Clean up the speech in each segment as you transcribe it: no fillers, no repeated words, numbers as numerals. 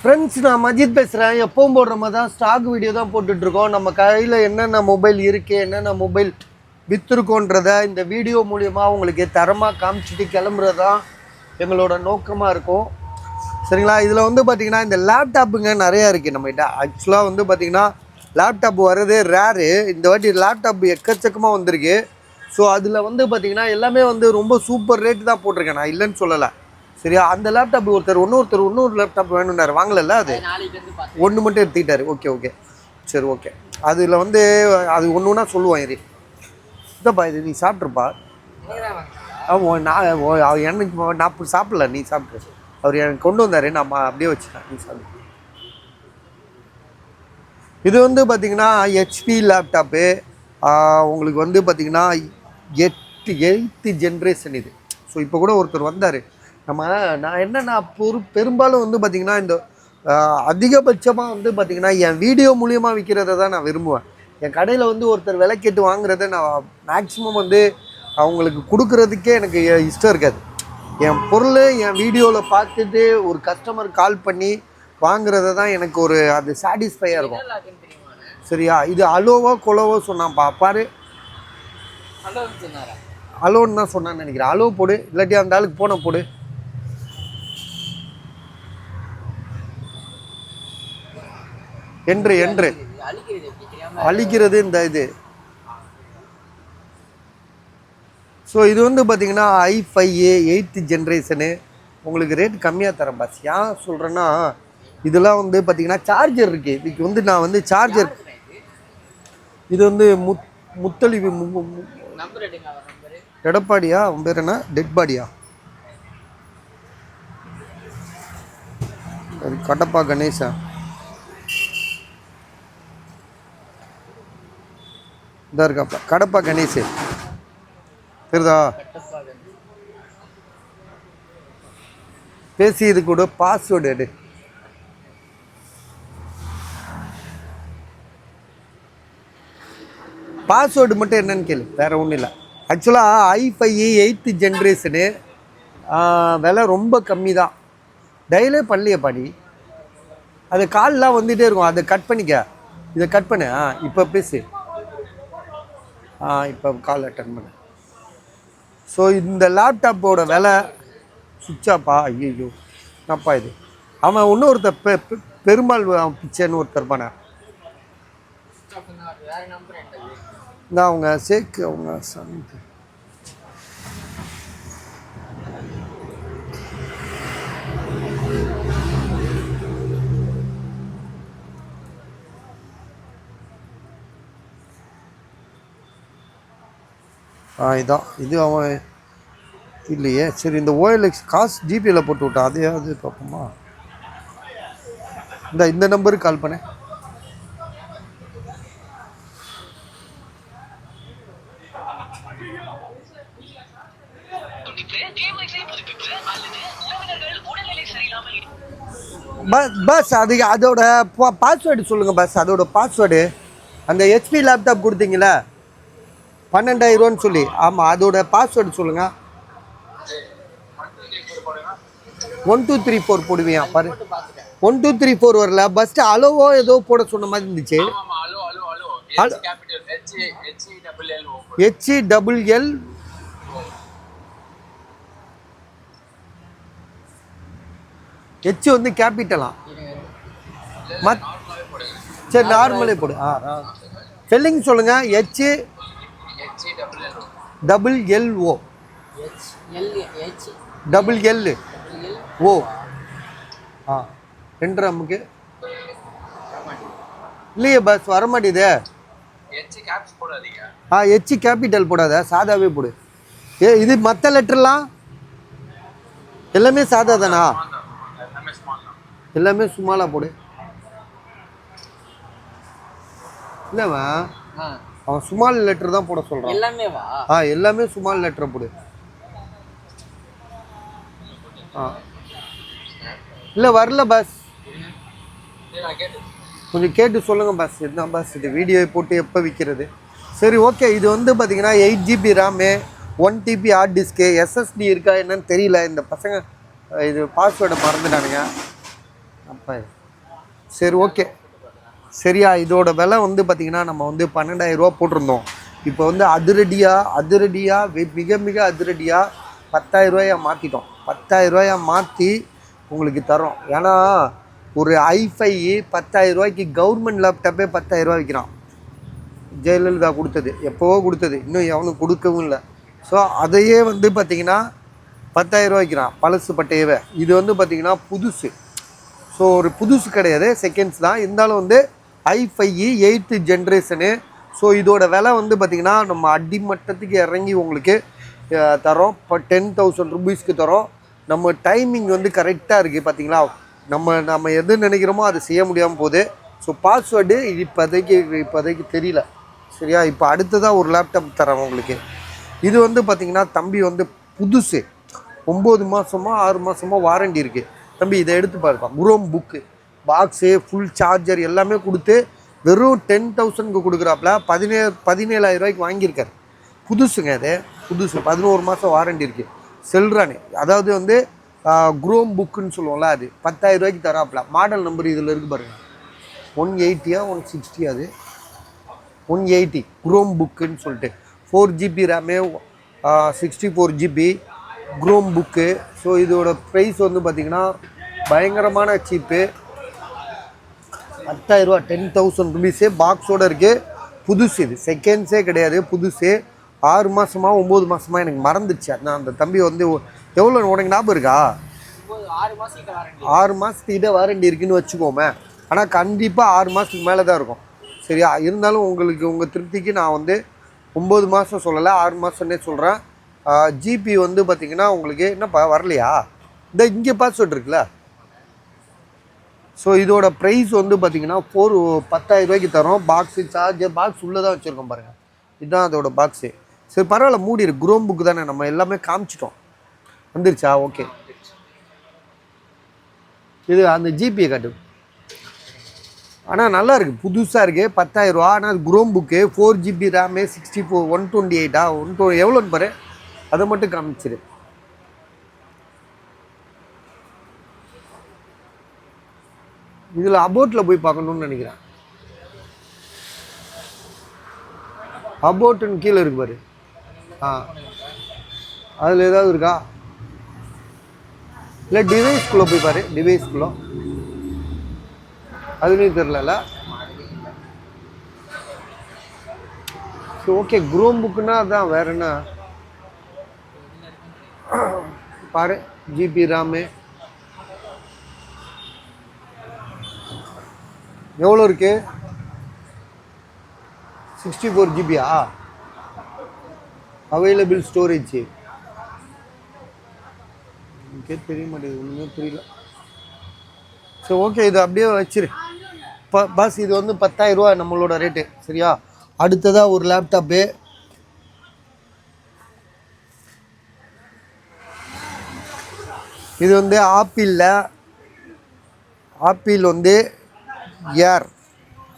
Friends, நான் மஜித் பேசுகிறேன். எப்பவும் போடுற மாதிரி தான் ஸ்டாக் வீடியோ தான் போட்டுட்ருக்கோம். நம்ம கையில் என்னென்ன மொபைல் இருக்குது, என்னென்ன மொபைல் விற்றுருக்கோன்றத இந்த வீடியோ மூலியமாக உங்களுக்கு தரமாக காமிச்சிட்டு கிளம்புறது தான் எங்களோட நோக்கமாக இருக்கும். சரிங்களா? இதில் வந்து பார்த்திங்கன்னா இந்த லேப்டாப்புங்க நிறையா இருக்குது நம்மகிட்ட. ஆக்சுவலாக வந்து பார்த்திங்கன்னா லேப்டாப் வர்றதே ரேரு. இந்த வாட்டி லேப்டாப் எக்கச்சக்கமாக வந்திருக்கு. ஸோ அதில் வந்து பார்த்திங்கன்னா எல்லாமே வந்து ரொம்ப சூப்பர் ரேட்டு தான் போட்டிருக்கேன், நான் இல்லைன்னு சொல்லலை. சரியா? அந்த லேப்டாப் இன்னொரு லேப்டாப் வேணும்னாரு, வாங்கலைல்ல. அது ஒன்று மட்டும் எடுத்துக்கிட்டாரு. ஓகே சரி, ஓகே. அதில் வந்து அது ஒன்று ஒன்றா சொல்லுவான். இது இதப்பா, இது நீ சாப்பிட்ருப்பா. எனக்கு நான் சாப்பிடல, நீ சாப்பிட்ரு. அவர் எனக்கு கொண்டு வந்தார், நான் அப்படியே வச்சுட்டேன், நீ சாப்பிடு. இது வந்து பார்த்திங்கன்னா ஹெச்பி லேப்டாப்பு. உங்களுக்கு வந்து பார்த்திங்கன்னா 8th ஜென்ரேஷன் இது. ஸோ இப்போ கூட ஒருத்தர் வந்தார். நான் பெரும்பாலும் வந்து பார்த்திங்கன்னா இந்த அதிகபட்சமாக வந்து பார்த்திங்கன்னா என் வீடியோ மூலியமாக விற்கிறத தான் நான் விரும்புவேன். என் கடையில் வந்து ஒருத்தர் விலை கேட்டு வாங்குறத நான் மேக்ஸிமம் வந்து அவங்களுக்கு கொடுக்குறதுக்கே எனக்கு இஷ்டம் இருக்காது. என் பொருள் என் வீடியோவில் பார்த்துட்டு ஒரு கஸ்டமர் கால் பண்ணி வாங்குறத தான் எனக்கு ஒரு அது சாட்டிஸ்ஃபையாக இருக்கும். சரியா? இது அலோவோ கொலவோ சொன்னான் பாரு. அலோன்னு தான் சொன்னான்னு நினைக்கிறேன். அலோ போடு, இல்லாட்டி அந்த ஆளுக்கு போன போடு. என்று அழிக்கிறது இந்த இது. ஸோ இது வந்து பார்த்திங்கன்னா i5a 8th ஜென்ரேஷனு. உங்களுக்கு ரேட் கம்மியாக தரேன் பாஸ். ஏன் சொல்கிறேன்னா இதெல்லாம் வந்து பார்த்திங்கன்னா சார்ஜர் இருக்குது. இதுக்கு வந்து நான் வந்து சார்ஜர், இது வந்து முத்தளிவு எடப்பாடியா, அவன் பேர் என்ன, டெட் பாடியா, கடப்பா கணேசா, இதாக இருக்காப்பா, கடப்பா கணேஷ் தெரியுதா? பேசி இது கூட பாஸ்வேர்டு எடு. பாஸ்வேர்டு மட்டும் என்னன்னு கேளு, வேறு ஒன்றும் இல்லை. ஆக்சுவலாக i5 8th ஜென்ரேஷனு விலை ரொம்ப கம்மி தான். டெய்லே பண்ணலையே பாடி, அது கால்லாம் வந்துகிட்டே இருக்கும். அதை கட் பண்ணிக்க, இதை கட் பண்ணு. இப்போ பேசு. இப்போ கால் அட்டன் பண்ணு. ஸோ இந்த லேப்டாப்போட விலை சுவிட்சாப்பா. ஐயோ என்னப்பா இது. அவன் இன்னொருத்தர் பெருமாள் பிச்சைன்னு ஒருத்தர் பண்ண. நான் அவங்க சேர்க்கு அவங்க சமைக்கு இதான் இது அவன் இல்லையே. சரி, இந்த OLX காசு ஜிபேயில் போட்டு விட்டான். அது பார்ப்போமா? இந்த நம்பருக்கு கால் பண்ணேன். பஸ் அது அதோட பாஸ்வேர்டு சொல்லுங்கள் பஸ். அதோட பாஸ்வேர்டு அந்த ஹெச்பி லேப்டாப் கொடுத்தீங்களா 12,000 சொல்லி, ஆமாம், அதோட பாஸ்வேர்டு சொல்லுங்கள். 1 2 3 4 போடுவியா பாரு. 1 2 3 4 வரல. பஸ்ட்டு அலோவோ ஏதோ போட சொன்ன மாதிரி இருந்துச்சு. HELL H வந்து கேபிட்டலா? சரி, நார்மலே போடு. ஸ்பெல்லிங் சொல்லுங்கள். HELLO ரெண்டு நமக்கு இல்லையே பஸ், வரமாட்டேது. H கேபிட்டல் போடாத, சாதாவே போடு. இது மற்ற லெட்டர்லாம் எல்லாமே சாதா தானா? எல்லாமே சும்மாலாம் போடு. இல்லைவா, அவன் சுமால் லெட்டர் தான் போட சொல்கிறான். எல்லாமே சுமால் லெட்டரை போடு. இல்லை வரல பஸ், கொஞ்சம் கேட்டு சொல்லுங்கள் பஸ். என்ன பஸ் இது வீடியோ போட்டு எப்போ விற்கிறது? சரி, ஓகே. இது வந்து பார்த்திங்கன்னா 8GB RAM, 1TB heart disc, SSD இருக்கா என்னன்னு தெரியல. இந்த பசங்க இது பாஸ்வேர்டை மறந்துட்டானுங்க. அப்போ சரி ஓகே சரியா. இதோட விலை வந்து பார்த்திங்கன்னா நம்ம வந்து 12,000 போட்டிருந்தோம். இப்போ வந்து அதிரடியாக மிக மிக அதிரடியாக 10,000 மாற்றிட்டோம். 10,000 மாற்றி உங்களுக்கு தரோம். ஏன்னா ஒரு ஐஃபை 10,000 கவர்மெண்ட் லேப்டாப்பே 10,000 விற்கிறான். ஜெயலலிதா கொடுத்தது, எப்போவோ கொடுத்தது, இன்னும் எவனும் கொடுக்கவும் இல்லை. ஸோ அதையே வந்து பார்த்திங்கன்னா 10,000 விற்கிறான் பழசு பட்டையவே. இது வந்து பார்த்திங்கன்னா புதுசு. ஸோ ஒரு புதுசு கிடையாது, செகண்ட்ஸ் தான். இருந்தாலும் வந்து ஐஃபை 8th ஜென்ரேஷனு. ஸோ இதோட விலை வந்து பார்த்திங்கன்னா நம்ம அடிமட்டத்துக்கு இறங்கி உங்களுக்கு தரோம். இப்போ 10,000 ருபீஸ்க்கு தரோம். நம்ம டைமிங் வந்து கரெக்டாக இருக்குது பார்த்தீங்களா. நம்ம எது நினைக்கிறோமோ அது செய்ய முடியாமல் போகுது. ஸோ பாஸ்வேர்டு இப்போதைக்கு தெரியல சரியா. இப்போ அடுத்ததாக ஒரு லேப்டாப் தரேன் உங்களுக்கு. இது வந்து பார்த்திங்கன்னா தம்பி வந்து புதுசு, 9 மாதமோ 6 மாதமோ வாரண்டி இருக்குது தம்பி. இதை எடுத்து பாருப்பா. Chrome book box full charger எல்லாமே கொடுத்து வெறும் 10,000க்கு கொடுக்குறாப்புல. 17,000 வாங்கியிருக்காரு. புதுசுங்க, அது புதுசு, 11 மாதம் வாரண்டி இருக்குது. செல்றானே, அதாவது வந்து குரோம் புக்குன்னு சொல்லுவோம்ல, அது 10,000 தராப்புல. மாடல் நம்பர் இதில் இருக்குது பாருங்கள், 180 160, அது 180 குரோம் புக்குன்னு சொல்லிட்டு 4GB RAM, 64GB chrome book. So இதோட ப்ரைஸ் வந்து பார்த்திங்கன்னா பயங்கரமான சீப்பு, 10,000 10,000 ருபீஸு பாக்ஸோடு இருக்குது. புதுசு, இது செகண்ட்ஸே கிடையாது, புதுசு. 6 மாதமா 9 மாதமா எனக்கு மறந்துடுச்சு. நான் அந்த தம்பி வந்து எவ்வளோ உனக்கு ஞாபகம் இருக்கா? 6 மாதத்துக்கிட்ட வாரண்டி இருக்குதுன்னு வச்சுக்கோமே. ஆனால் கண்டிப்பாக 6 மாதத்துக்கு மேலே தான் இருக்கும் சரியா. இருந்தாலும் உங்களுக்கு உங்கள் திருப்திக்கு நான் வந்து 9 மாதம் சொல்லலை, 6 மாதம்னே சொல்கிறேன். ஜிபி வந்து பார்த்திங்கன்னா உங்களுக்கு என்னப்பா வரலையா, இந்த இங்கே பாஸ்வேர்ட் இருக்குல்ல. ஸோ இதோட ப்ரைஸ் வந்து பார்த்திங்கன்னா 10,000 தரோம். பாக்ஸு சார்ஜர் பாக்ஸ் உள்ளே தான் வச்சுருக்கோம் பாருங்கள், இதுதான் அதோட பாக்ஸு. சரி பரவாயில்ல, மூடிடு. குரோம் புக்கு தானே, நம்ம எல்லாமே காமிச்சிட்டோம். வந்துருச்சா? ஓகே. இது அந்த ஜிபியை காட்டு. ஆனால் நல்லா இருக்குது, புதுசாக இருக்குது, 10,000. ஆனால் அது குரோம் புக்கு, 4GB ரேமு, 64 128 எவ்வளோன்னு பாரு, அதை மட்டும் காமிச்சிரு. இதில் அபோட்டில் போய் பார்க்கணுன்னு நினைக்கிறேன். அபோட்டுன்னு கீழே இருக்கு பாரு. அதில் ஏதாவது இருக்கா? இல்லை டிவைஸ்குள்ளே போய் பாரு, டிவைஸ்குள்ளே. அதுலேயும் தெரில. ஸோ ஓகே, குரோம் புக்குன்னா அதான், வேறு என்ன பாரு. ஜிபி ரேமு எவ்வளோ இருக்கு? 64GB available storage. எனக்கே தெரிய மாட்டேங்குது, ஒன்றுமே புரியல. ஸோ ஓகே, இது அப்படியே வச்சிரு. பாஸ் இது வந்து 10,000 நம்மளோட ரேட்டு சரியா. அடுத்ததாக ஒரு லேப்டாப்பு. இது வந்து ஆப்பிள் வந்து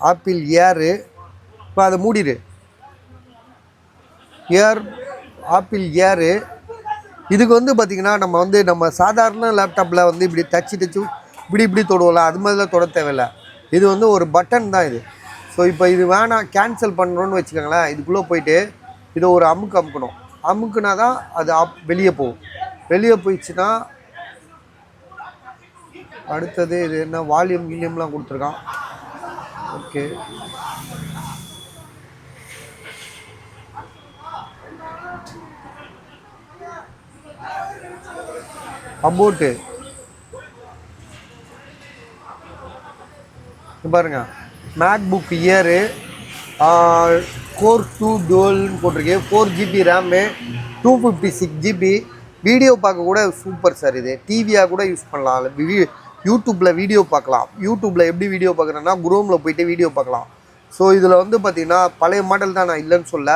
ஆப்பிள் ஏரு. இப்போ அதை மூடிடு. ஆப்பிள் ஏரு. இதுக்கு வந்து பார்த்திங்கன்னா நம்ம சாதாரண லேப்டாப்பில் வந்து இப்படி தச்சு இப்படி தொடுவோம்ல, அது மாதிரிலாம் தொட தேவையில்லை. இது வந்து ஒரு பட்டன் தான் இது. ஸோ இப்போ இது வேணாம் கேன்சல் பண்ணுறோன்னு வச்சுக்கோங்களேன், இதுக்குள்ளே போயிட்டு இதை ஒரு அமுக்கணும். அமுக்குனா தான் அது வெளியே போகும். வெளியே போயிடுச்சுன்னா அடுத்தது இது என்ன, வால்யூம்லாம் கொடுத்துருக்கான். ஓகே, அபோட்டு பாருங்க, மேக்புக் இயரு, Core 2 Dualன்னு போட்டிருக்கு, 4GB ரேமு, 256GB. வீடியோ பார்க்க கூட சூப்பர் சார். இது டிவியாக கூட யூஸ் பண்ணலாம். யூடியூப்பில் வீடியோ பார்க்கலாம். யூடியூப்பில் எப்படி வீடியோ பார்க்குறேன்னா குரோமில் போய்ட்டு வீடியோ பார்க்கலாம். ஸோ இதில் வந்து பார்த்திங்கன்னா பழைய மாடல் தான், நான் இல்லைன்னு சொல்ல.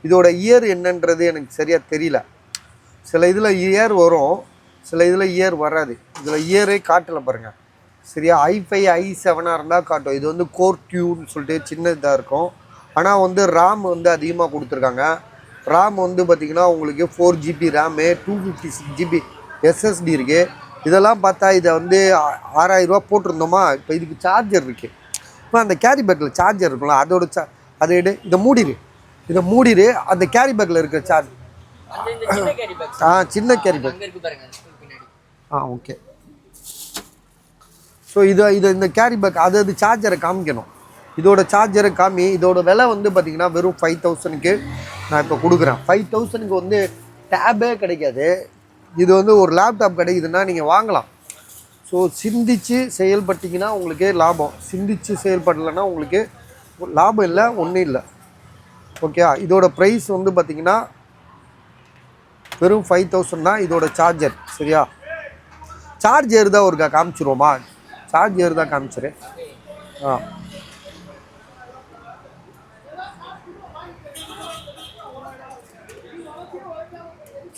இதோட இயர் என்னன்றது எனக்கு சரியாக தெரியல. சில இதில் இயர் வரும், சில இதில் இயர் வராது. இதில் இயரே காட்டலை பாருங்கள் சரியா. i5 i7 இருந்தால் காட்டும். இது வந்து Core 2ன்னு சொல்லிட்டு சின்ன இதாக இருக்கும். ஆனால் வந்து RAM வந்து அதிகமாக கொடுத்துருக்காங்க. RAM வந்து பார்த்திங்கன்னா உங்களுக்கு 4GB ரேமு, 256GB SSD இருக்குது. இதெல்லாம் பார்த்தா இதை வந்து 6000 ரூபா போட்டிருந்தோமா. இப்போ இதுக்கு சார்ஜர் இருக்குது. இப்போ அந்த கேரி பேக்கில் சார்ஜர் இருக்கும்ல, அதோட அதை எடு, இதை மூடிடு அந்த கேரி பேக்கில் இருக்கிற சார்ஜ். சின்ன கேரி பேக். ஓகே. ஸோ இந்த கேரி பேக் அது சார்ஜரை காமிக்கணும். இதோட சார்ஜரை காமி. இதோட விலை வந்து பார்த்திங்கன்னா வெறும் 5000க்கு நான் இப்போ கொடுக்குறேன். 5000க்கு வந்து டேபே கிடைக்காது. இது வந்து ஒரு லேப்டாப் கிடைக்குதுன்னா நீங்கள் வாங்கலாம். ஸோ சிந்திச்சு செயல்பட்டிங்கன்னா உங்களுக்கு லாபம். சிந்திச்சு செயல்படலைன்னா உங்களுக்கு லாபம் இல்லை, ஒன்றும் இல்லை. ஓகே. இதோட ப்ரைஸ் வந்து பார்த்திங்கன்னா வெறும் 5000 தான் இதோட சார்ஜர். சரியா? சார்ஜ் ஏறுதா ஒருக்கா காமிச்சிருவோமா? சார்ஜ் ஏறுதா காமிச்சிரு.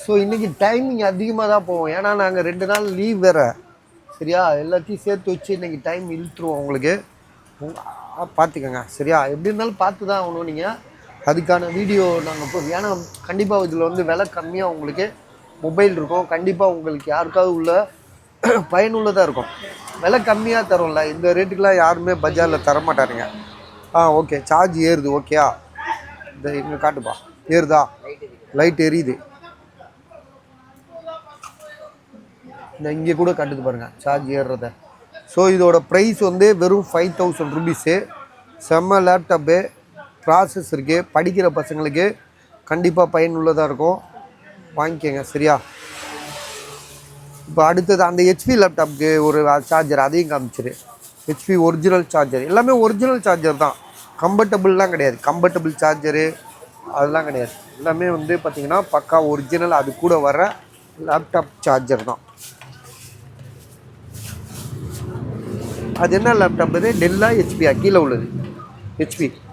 ஸோ இன்றைக்கி டைமிங் அதிகமாக தான் போவோம். ஏன்னா நாங்கள் 2 நாள் லீவ் வேறு. சரியா? எல்லாத்தையும் சேர்த்து வச்சு இன்றைக்கி டைம் இழுத்துருவோம் உங்களுக்கு. பார்த்துக்கோங்க. சரியா? எப்படி இருந்தாலும் பார்த்து தான் ஆகணும். நீங்கள் அதுக்கான வீடியோ நாங்கள் ஏன்னா கண்டிப்பாக இதில் வந்து விலை கம்மியாக உங்களுக்கு மொபைல் இருக்கும். கண்டிப்பாக உங்களுக்கு யாருக்காவது உள்ள பயனுள்ளதாக இருக்கும். விலை கம்மியாக தரோம்ல, இந்த ரேட்டுக்கெலாம் யாருமே பஜாரில் தரமாட்டாருங்க. ஓகே. சார்ஜ் ஏறுது. ஓகேயா? இந்த இங்கே காட்டுப்பா. ஏறுதா? லைட் எரியுது. இந்த இங்கே கூட காட்டுது பாருங்கள் சார்ஜ் ஏறுறத. ஸோ இதோட ப்ரைஸ் வந்து வெறும் 5000 ருபீஸு. செம்ம லேப்டாப்பு, ப்ராசஸ் இருக்குது. படிக்கிற பசங்களுக்கு கண்டிப்பாக பயனுள்ளதாக இருக்கும். வாங்கிக்கோங்க. சரியா? இப்போ அடுத்தது அந்த ஹெச்பி லேப்டாப்புக்கு ஒரு சார்ஜர், அதையும் காமிச்சிரு. HP original charger. எல்லாமே ஒரிஜினல் சார்ஜர் தான். கம்பர்டபுள்லாம் கிடையாது. கம்பர்டபுள் சார்ஜரு அதெல்லாம் கிடையாது. எல்லாமே வந்து பார்த்திங்கன்னா பக்கா ஒரிஜினல். அது கூட வர லேப்டாப் சார்ஜர் தான். அது என்ன லேப்டாப்? இது டெல்லா ஹெச்பியா? கீழே உள்ளது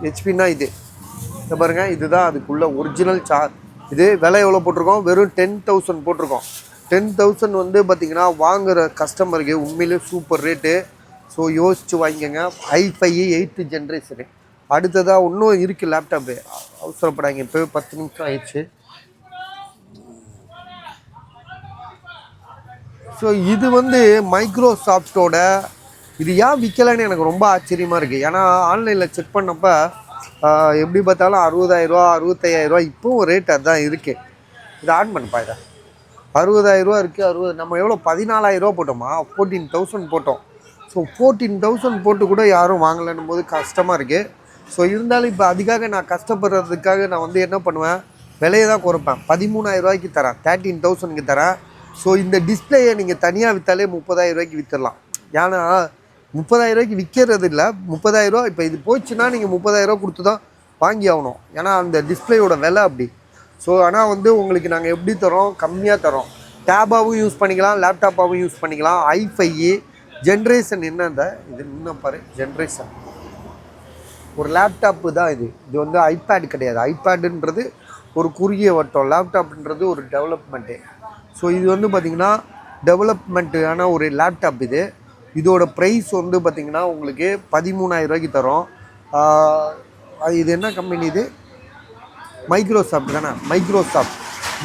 ஹெச்பின்னா இது. இதை பாருங்கள். இதுதான் அதுக்குள்ள ஒரிஜினல் இது விலை எவ்வளோ போட்டிருக்கோம்? வெறும் 10,000 போட்டிருக்கோம். 10,000 வந்து பார்த்திங்கன்னா வாங்குகிற கஸ்டமருக்கு உண்மையிலே சூப்பர் ரேட்டு. ஸோ யோசித்து வாங்கிக்கோங்க. i5 8th generation. அடுத்ததாக இன்னும் இருக்குது லேப்டாப்பு. அவசரப்படாங்க. இப்போ 10 நிமிஷம் ஆயிடுச்சு. ஸோ இது வந்து மைக்ரோசாஃப்டோட. இது ஏன் விற்கலைன்னு எனக்கு ரொம்ப ஆச்சரியமாக இருக்குது. ஏன்னா ஆன்லைனில் செக் பண்ணப்போ எப்படி பார்த்தாலும் 60,000 ரூபா 65,000 ரூபா இப்போவும் ரேட் அதுதான் இருக்குது. இதை ஆன் பண்ணப்பா. இதை 60,000 ரூபா இருக்குது. 60 நம்ம எவ்வளோ 14,000 ரூபா போட்டோமா? 14,000 போட்டோம். ஸோ 14,000 போட்டு கூட யாரும் வாங்கலைன்னும் போது கஷ்டமாக இருக்குது. ஸோ இருந்தாலும் இப்போ அதுக்காக நான் கஷ்டப்படுறதுக்காக நான் வந்து என்ன பண்ணுவேன், விலையை தான் குறைப்பேன். 13,000 ரூபாய்க்கு தரேன், 13,000க்கு தரேன். ஸோ இந்த டிஸ்பிளேயை நீங்கள் தனியாக விற்றாலே 30,000 ரூபாய்க்கு விற்றுடலாம். ஏன்னா 30,000 ரூபாய்க்கு விற்கிறது இல்லை. 30,000 ரூபா இப்போ இது போச்சுன்னா நீங்கள் 30,000 ரூபா கொடுத்து தான் வாங்கி ஆகணும். ஏன்னா அந்த டிஸ்பிளேயோட விலை அப்படி. ஸோ ஆனால் வந்து உங்களுக்கு நாங்கள் எப்படி தரோம்? கம்மியாக தரோம். டேபாகவும் யூஸ் பண்ணிக்கலாம், லேப்டாப்பாகவும் யூஸ் பண்ணிக்கலாம். i5 ஜென்ரேஷன் என்னந்த இது இன்னும் பாரு. ஜென்ரேஷன் ஒரு லேப்டாப்பு தான் இது. இது வந்து ஐபேட் கிடையாது. ஐபேடுன்றது ஒரு குறுகிய வட்டம், லேப்டாப்ன்றது ஒரு டெவலப்மெண்ட்டு. ஸோ இது வந்து பார்த்திங்கன்னா டெவலப்மெண்ட்டான ஒரு லேப்டாப் இது. இதோட ப்ரைஸ் வந்து பார்த்திங்கன்னா உங்களுக்கு 13,000 ரூபாய்க்கு தரோம். இது என்ன கம்பெனி? இது மைக்ரோசாஃப்ட் தானே?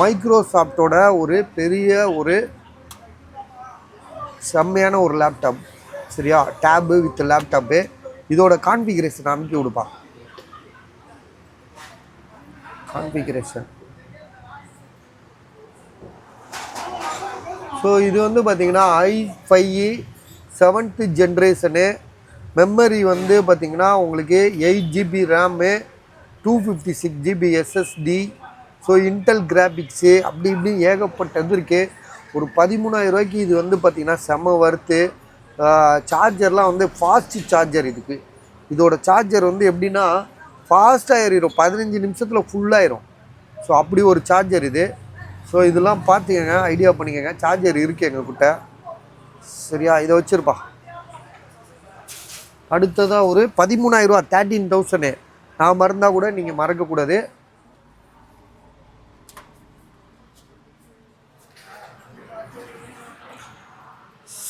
மைக்ரோசாஃப்டோட ஒரு பெரிய ஒரு செம்மையான ஒரு லேப்டாப். சரியா? Tab with laptop. இதோட கான்ஃபிகரேஷன் அனுப்பி விடுப்பா. கான்ஃபிகரேஷன். ஸோ இது வந்து பார்த்திங்கன்னா i5 7th ஜென்ரேஷனு. மெமரி வந்து பார்த்திங்கன்னா உங்களுக்கு 8 GB RAM, 256 GB SSD. So Intel graphics அப்படி இப்படி ஏகப்பட்டது இருக்குது. ஒரு 13,000 ரூபாய்க்கு இது வந்து பார்த்திங்கன்னா செம்ம வறுத்து. சார்ஜர்லாம் வந்து ஃபாஸ்ட் சார்ஜர் இதுக்கு. இதோட சார்ஜர் வந்து எப்படின்னா ஃபாஸ்ட்டாக ஏறிடும், 15 நிமிஷத்தில் ஃபுல்லாயிரும். ஸோ அப்படி ஒரு சார்ஜர் இது. ஸோ இதெல்லாம் பார்த்துக்கங்க, ஐடியா பண்ணிக்கோங்க. சார்ஜர் இருக்குது எங்கக்கிட்ட. சரியா? இதை வச்சுருப்பா. அடுத்ததாக ஒரு 13,000 ரூபா, 13,000. நான் மறந்தால் கூட நீங்கள் மறக்கக்கூடாது.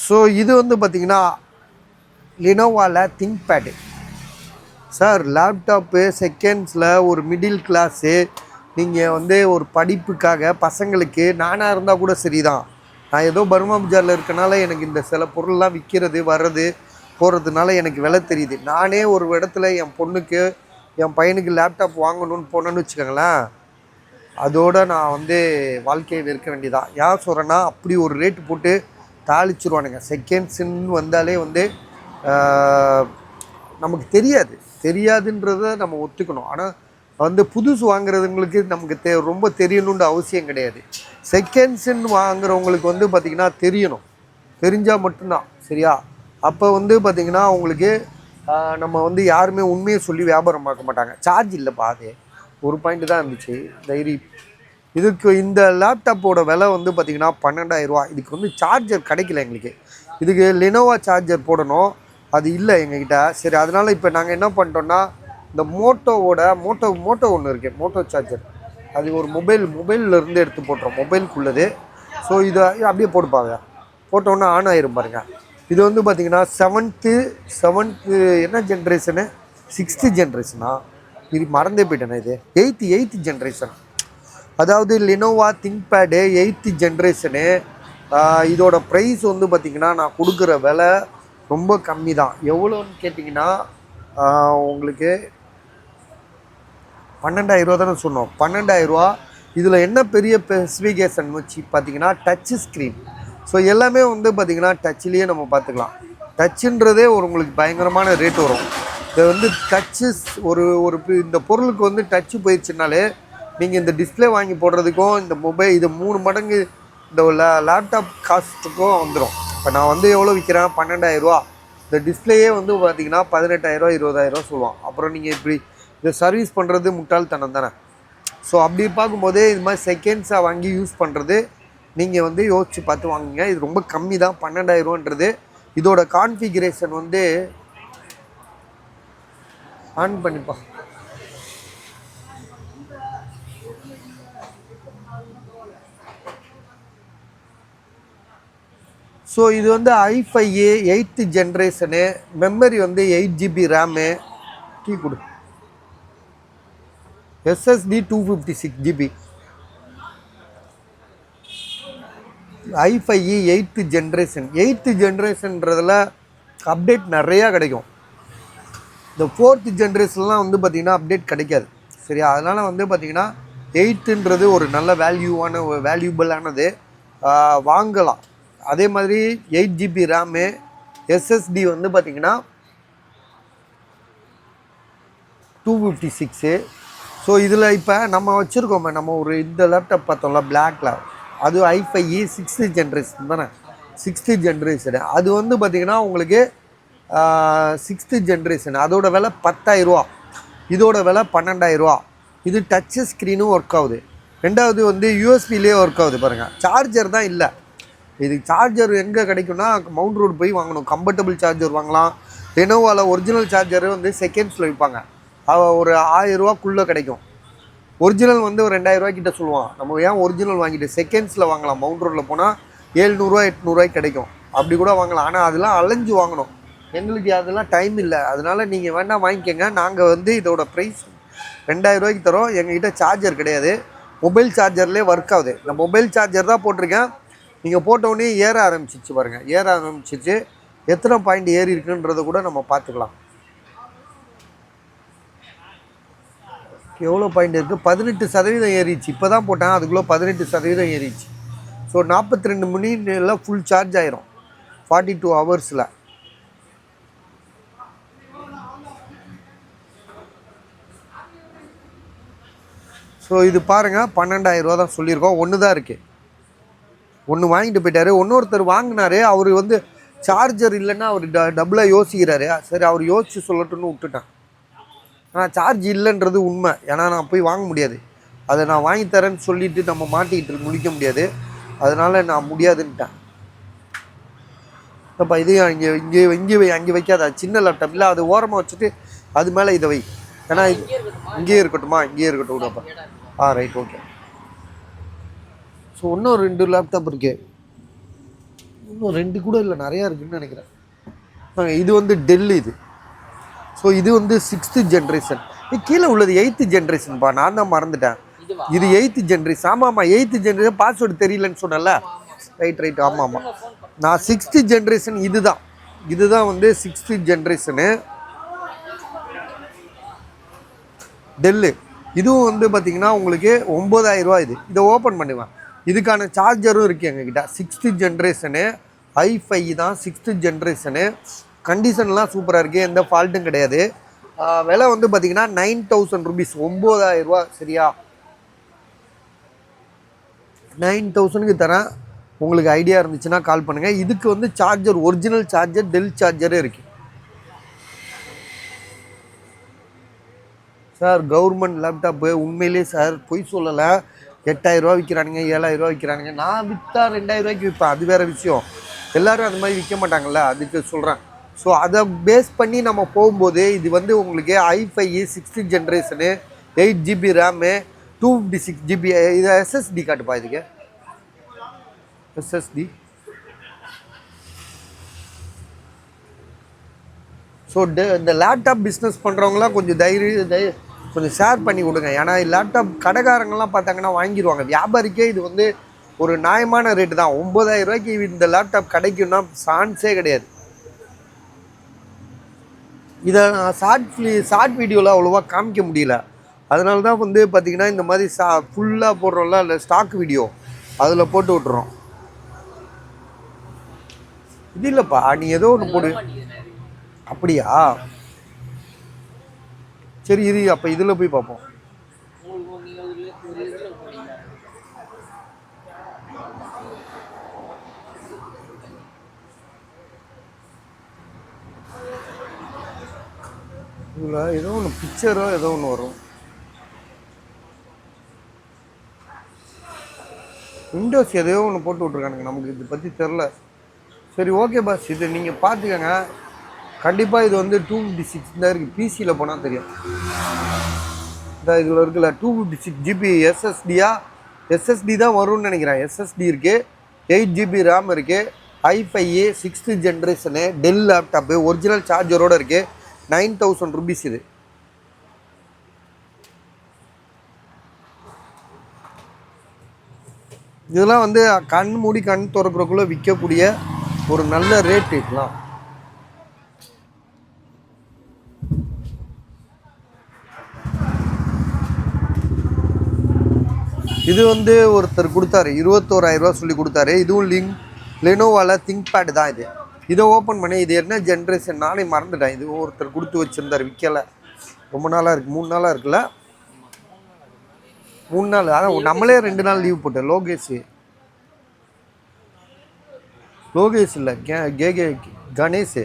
ஸோ இது வந்து பார்த்திங்கன்னா லினோவாவில் திங்க்பேடு. சார் லேப்டாப்பு செகண்ட்ஸில் ஒரு மிடில் கிளாஸு, நீங்கள் வந்து ஒரு படிப்புக்காக பசங்களுக்கு, நானாக இருந்தால் கூட சரி தான், நான் ஏதோ பர்மா பஜாரில் இருக்கனால எனக்கு இந்த சில பொருள்லாம் விற்கிறது வர்றது போகிறதுனால எனக்கு விலை தெரியுது. நானே ஒரு இடத்துல என் பொண்ணுக்கு என் பையனுக்கு லேப்டாப் வாங்கணும்னு போனேன்னு வச்சுக்கோங்களேன், அதோடு நான் வந்து வாழ்க்கையில் இருக்க வேண்டியதான். ஏன் சொல்கிறேன்னா அப்படி ஒரு ரேட்டு போட்டு தாளிச்சிருவானுங்க. செகண்ட்ஸுன்னு வந்தாலே வந்து நமக்கு தெரியாதுன்றத நம்ம ஒத்துக்கணும். ஆனால் வந்து புதுசு வாங்குறதுங்களுக்கு நமக்கு ரொம்ப தெரியணுன்ற அவசியம் கிடையாது. செகண்ட்ஸுன்னு வாங்குறவங்களுக்கு வந்து பார்த்திங்கன்னா தெரிஞ்சால் மட்டும்தான் சரியா. அப்போ வந்து பார்த்திங்கன்னா அவங்களுக்கு நம்ம வந்து யாருமே உண்மையை சொல்லி வியாபாரம் பார்க்க மாட்டாங்க. சார்ஜ் இல்லைப்பா, அது ஒரு பாயிண்ட் தான் இருந்துச்சு இதுக்கு. இந்த லேப்டாப்போட விலை வந்து பார்த்திங்கன்னா 12,000 ரூபா. இதுக்கு வந்து சார்ஜர் கிடைக்கல எங்களுக்கு. இதுக்கு லினோவா சார்ஜர் போடணும், அது இல்லை எங்ககிட்ட. சரி, அதனால் இப்போ நாங்கள் என்ன பண்ணிட்டோம்னா இந்த மோட்டோ ஒன்று இருக்குது, மோட்டோ சார்ஜர். அது ஒரு மொபைல்லேருந்து எடுத்து போட்டுறோம், மொபைலுக்குள்ளது. ஸோ இதை அப்படியே போட்டுப்பாங்க, போட்டோன்னா ஆன் ஆயிரும் பாருங்கள். இது வந்து பார்த்திங்கன்னா செவன்த்து என்ன ஜென்ரேஷனு, 6th ஜென்ரேஷனா, இது மறந்தே போயிட்டேண்ணே. இது எயித்து ஜென்ரேஷன். அதாவது லினோவா திங்க்பேடு 8th ஜென்ரேஷனு. இதோட ப்ரைஸ் வந்து பார்த்திங்கன்னா நான் கொடுக்குற விலை ரொம்ப கம்மி தான். எவ்வளோன்னு கேட்டிங்கன்னா உங்களுக்கு 12,000 ரூபா தானே சொன்னோம். 12,000 ரூபா. இதில் என்ன பெரிய ஸ்பெசிஃபிகேஷன் வச்சு பார்த்திங்கன்னா டச்சு ஸ்க்ரீன். ஸோ எல்லாமே வந்து பார்த்திங்கன்னா டச்சிலேயே நம்ம பார்த்துக்கலாம். டச்சுன்றதே உங்களுக்கு பயங்கரமான ரேட் வரும். இதை வந்து டச்சஸ் ஒரு இந்த பொருளுக்கு வந்து டச்சு போயிடுச்சுனாலே நீங்கள் இந்த டிஸ்பிளே வாங்கி போடுறதுக்கும் இந்த மொபைல் இது 3 மடங்கு இந்த லேப்டாப் காஸ்ட்டுக்கும் வந்துடும். இப்போ நான் வந்து எவ்வளோ விற்கிறேன், 12,000 ரூபா. இந்த டிஸ்பிளேயே வந்து பார்த்திங்கன்னா 18,000 20,000 சொல்லுவான். அப்புறம் நீங்கள் இப்படி இதை சர்வீஸ் பண்ணுறது முட்டாள்தனம் தானே. ஸோ அப்படி பார்க்கும்போதே இது மாதிரி செகண்ட்ஸாக வாங்கி யூஸ் பண்ணுறது நீங்கள் வந்து யோசித்து பார்த்து வாங்குங்க. இது ரொம்ப கம்மி தான் 12,000 ரூபான்றது. இதோட கான்ஃபிகரேஷன் வந்து ஆன் பண்ணிப்பா. ஸோ இது வந்து i5 8th ஜென்ரேஷனு. மெமரி வந்து 8GB ரேமு. கீ கொடு. SSD 256GB. i5 8th generation. 8th ஜென்ரேஷன்றதில் அப்டேட் நிறையா கிடைக்கும். இந்த 4th ஜென்ரேஷன்லாம் வந்து பார்த்திங்கன்னா அப்டேட் கிடைக்காது சரியா. அதனால் வந்து பார்த்திங்கன்னா 8ன்றது ஒரு நல்ல வேல்யூபிளானது, வாங்கலாம். அதே மாதிரி 8GB ரேமு, SSD வந்து பார்த்திங்கன்னா 256. ஸோ இதில் இப்போ நம்ம வச்சுருக்கோமே, நம்ம ஒரு இந்த லேப்டாப் பார்த்தோம்ல பிளாக்ல, அது i5 6th ஜென்ரேஷன் தானே, 6th ஜென்ரேஷனு. அது வந்து பார்த்திங்கன்னா உங்களுக்கு 6th ஜென்ரேஷன். அதோட விலை 10,000 ரூபா. இதோட விலை 12,000 ரூபா. இது டச்சு ஸ்க்ரீனும் ஒர்க் ஆகுது. ரெண்டாவது வந்து யூஎஸ்பிலேயே ஒர்க் ஆகுது பாருங்கள். சார்ஜர் தான் இல்லை. இது சார்ஜர் எங்கே கிடைக்கும்னா மவுண்ட் ரோடு போய் வாங்கணும். கம்ஃபர்டபுள் சார்ஜர் வாங்கலாம். லெனோவாவில் ஒரிஜினல் சார்ஜரு வந்து செகண்ட்ஸில் விற்பாங்க, ஒரு 1000 ரூபாக்குள்ளே கிடைக்கும். ஒரிஜினல் வந்து ஒரு 2000 ரூபாய்க்கிட்ட சொல்லுவான். நம்ம ஏன் ஒரிஜினல் வாங்கிட்டு செகண்ட்ஸில் வாங்கலாம். மவுண்ட் ரோட்டில் போனால் 700 800 கிடைக்கும், அப்படி கூட வாங்கலாம். ஆனால் அதெல்லாம் அலைஞ்சு வாங்கணும், எங்களுக்கு அதெல்லாம் டைம் இல்லை. அதனால் நீங்கள் வேணால் வாங்கிக்கோங்க. நாங்கள் வந்து இதோட ப்ரைஸ் 2000 ரூபாய்க்கு தரோம். எங்கள்கிட்ட சார்ஜர் கிடையாது, மொபைல் சார்ஜர்லேயே ஒர்க் ஆகுது. நான் மொபைல் சார்ஜர் தான் போட்டிருக்கேன். நீங்கள் போட்டோடனே ஏற ஆரம்பிச்சிச்சு பாருங்கள், ஏற ஆரம்பிச்சிச்சு. எத்தனை பாயிண்ட் ஏறி இருக்குன்றதை கூட நம்ம பார்த்துக்கலாம். எவ்வளோ பாயிண்ட் இருக்குது, 18% ஏறிச்சு. இப்போ தான் போட்டேன், அதுக்குள்ளே 18% ஏறிச்சு. ஸோ 42 மணில ஃபுல் சார்ஜ் ஆயிரும் 42 ஹவர்ஸில். ஸோ இது பாருங்கள் 12,000 ரூபா தான் சொல்லியிருக்கோம். ஒன்று தான் இருக்குது, ஒன்று வாங்கிட்டு போயிட்டார். இன்னொருத்தர் வாங்கினார், அவர் வந்து சார்ஜர் இல்லைன்னா அவர் டபுளாக யோசிக்கிறாரு. சரி, அவர் யோசித்து சொல்லட்டுன்னு விட்டுட்டேன். ஆனால் சார்ஜ் இல்லைன்றது உண்மை, ஏன்னா நான் போய் வாங்க முடியாது. அதை நான் வாங்கி தரேன்னு சொல்லிவிட்டு நம்ம மாட்டிக்கிட்டு முடிக்க முடியாது. அதனால் நான் முடியாதுன்ட்டேன். அப்போ இதையும் இங்கே வை, அங்கே வைக்காத. சின்ன லேப்டாப் இல்லை, அது ஓரமாக வச்சுட்டு அது மேலே இதை வை. ஏன்னா இங்கேயே இருக்கட்டுமா, இங்கேயே இருக்கட்டும் விடப்பா. Right, okay. ஸோ இன்னும் 2 லேப்டாப் இருக்குது, இன்னும் 2 கூட இல்லை, நிறையா இருக்குதுன்னு நினைக்கிறேன். இது வந்து டெல். இது ஸோ இது வந்து 6th ஜென்ரேஷன். கீழே உள்ளது 8th ஜென்ரேஷன்ப்பா, நான் தான் மறந்துட்டேன். இது 8th ஜென்ரேஷன். ஆமாம் 8th ஜென்ரேஷன். பாஸ்வேர்டு தெரியலன்னு சொன்னல, ரைட் ஆமாம் ஆமாம். நான் 6th ஜென்ரேஷன் இதுதான் வந்து 6th ஜென்ரேஷனு டெல்லு. இதுவும் வந்து பார்த்தீங்கன்னா உங்களுக்கு 9000 ரூபா. இதை ஓப்பன் பண்ணுவேன். இதுக்கான சார்ஜரும் இருக்குது எங்ககிட்ட. 6th ஜென்ரேஷனு i5 தான் 6th ஜென்ரேஷனு. கண்டிஷன்லாம் சூப்பராக இருக்குது, எந்த ஃபால்ட்டும் கிடையாது. விலை வந்து பார்த்தீங்கன்னா 9000 ருபீஸ், 9000 ரூபா. சரியா, 9000க்கு தரேன். உங்களுக்கு ஐடியா இருந்துச்சுன்னா கால் பண்ணுங்கள். இதுக்கு வந்து சார்ஜர், ஒரிஜினல் சார்ஜர், டெல் சார்ஜரே இருக்குது சார். கவர்மெண்ட் லேப்டாப்பு உண்மையிலே சார் பொய் சொல்லலை. 8000 ரூபா விற்கிறானுங்க, 7000 ரூபா விற்கிறானுங்க. நான் விற்றா 2000 ரூபாய்க்கு விற்பேன். அது வேறு விஷயம். எல்லோரும் அது மாதிரி விற்க மாட்டாங்கள்ல, அதுக்கு சொல்கிறேன். ஸோ அதை பேஸ் பண்ணி நம்ம போகும்போது இது வந்து உங்களுக்கு i5 6th generation 8 GB RAM 256 GB. இதை SSD காட்டுப்பா. இதுக்கு SSD. ஸோ இந்த லேப்டாப் பிஸ்னஸ் பண்ணுறவங்களாம் கொஞ்சம் கொஞ்சம் ஷேர் பண்ணி கொடுங்க. ஏன்னா லேப்டாப் கடைக்காரங்கள்லாம் பார்த்தாங்கன்னா வாங்கிடுவாங்க. வியாபாரிக்கே இது வந்து ஒரு நியாயமான ரேட்டு தான். 9000 ரூபாய்க்கு இந்த லேப்டாப் கிடைக்கும்னா சான்ஸே கிடையாது. இதை நான் ஷார்ட் வீடியோவில் அவ்வளோவா காமிக்க முடியல. அதனால தான் வந்து பார்த்திங்கன்னா இந்த மாதிரி ஃபுல்லாக போடுறோம்ல, இல்லை ஸ்டாக் வீடியோ அதில் போட்டு விட்டுறோம். இது இல்லைப்பா, நீ ஏதோ ஒன்று போடு. அப்படியா, சரி இது அப்போ இதில் போய் பார்ப்போம். இதில் ஏதோ ஒன்று பிக்சரோ ஏதோ ஒன்று வரும். விண்டோஸ் எதையோ ஒன்று போட்டு விட்ருக்கானுங்க, நமக்கு இதை பற்றி தெரில. சரி ஓகே பாஸ், இது நீங்கள் பார்த்துக்கங்க. கண்டிப்பாக இது வந்து 256 தான் இருக்குது. பிசியில் போனால் தெரியும். இந்த இதில் இருக்குல்ல 256 GB SSD தான் வரும்னு நினைக்கிறேன். SSD இருக்குது, 8 GB ரேம் இருக்குது, i5 6th generation Dell laptop, original சார்ஜரோடு இருக்குது. 9000 ருபீஸ். இது இதெல்லாம் வந்து கண் மூடி கண் திறக்கிறக்குள்ளே விற்கக்கூடிய ஒரு நல்ல ரேட். இதெல்லாம் இது வந்து ஒருத்தர் கொடுத்தாரு, 21000 ரூபா சொல்லி கொடுத்தாரு. இதுவும் லெனோவால திங்க்பேட் தான். இதை ஓப்பன் பண்ணி இது என்ன ஜென்ரேஷன் நானே மறந்துட்டேன். இது ஒருத்தர் கொடுத்து வச்சுருந்தார், விற்கலை. ரொம்ப நாளாக இருக்குது, 3 நாளாக இருக்குல்ல, 3 நாள். அதான் நம்மளே 2 நாள் லீவ் போட்டேன். லோகேஷ் இல்லை, கணேஷ்.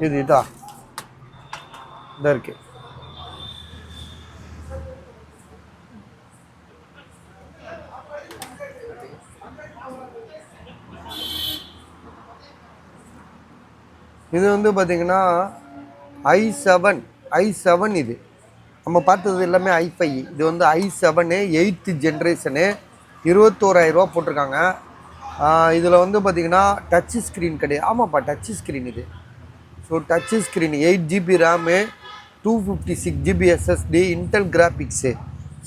இதுதான் இந்த இருக்கு. இது வந்து பார்த்திங்கன்னா i7 இது நம்ம பார்த்தது எல்லாமே i5. இது வந்து i7 8th ஜென்ரேஷனு 21000 ரூபா போட்டிருக்காங்க. இதில் வந்து பார்த்திங்கன்னா டச்சு ஸ்க்ரீன் கிடையாது. ஆமாப்பா, டச்சு ஸ்க்ரீன் இது. So Dutch screen, 8 GB RAM, 256 GB SSD, Intel graphics.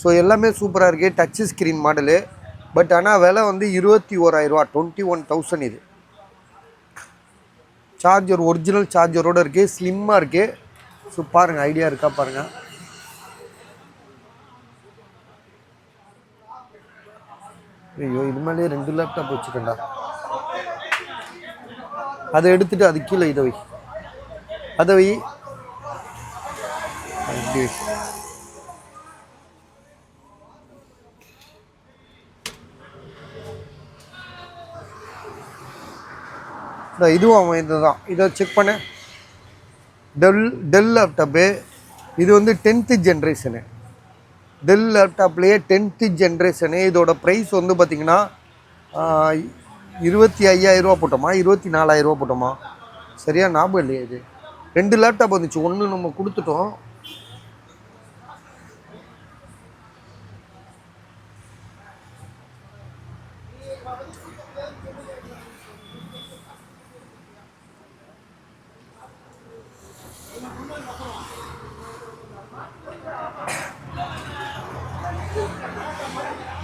So எல்லாமே சூப்பராக இருக்குது. Dutch screen model. பட் ஆனால் விலை வந்து 21000 ரூபா, 21000 இது. சார்ஜர் ஒரிஜினல் சார்ஜரோடு இருக்குது, ஸ்லிம்மாக இருக்குது. ஸோ பாருங்கள், ஐடியா இருக்கா பாருங்கள். ஐயோ, இது மேலே 2 லேப்டாப் வச்சுக்கண்டா. அதை எடுத்துகிட்டு அது கீழே இதை வை, அதை வை. இதுவும் அவன் இதுதான். இதை செக் பண்ண, டெல் லேப்டாப்பு. இது வந்து 10th ஜென்ரேஷனு. டெல் லேப்டாப்லேயே 10th ஜென்ரேஷனு. இதோட ப்ரைஸ் வந்து பார்த்திங்கன்னா 25000 ரூபா போட்டோமா, 24000 ரூபா போட்டோமா, சரியா ஞாபகம் இல்லையா. இது 2 லேப்டாப் வந்துச்சு, ஒன்று நம்ம கொடுத்துட்டோம்.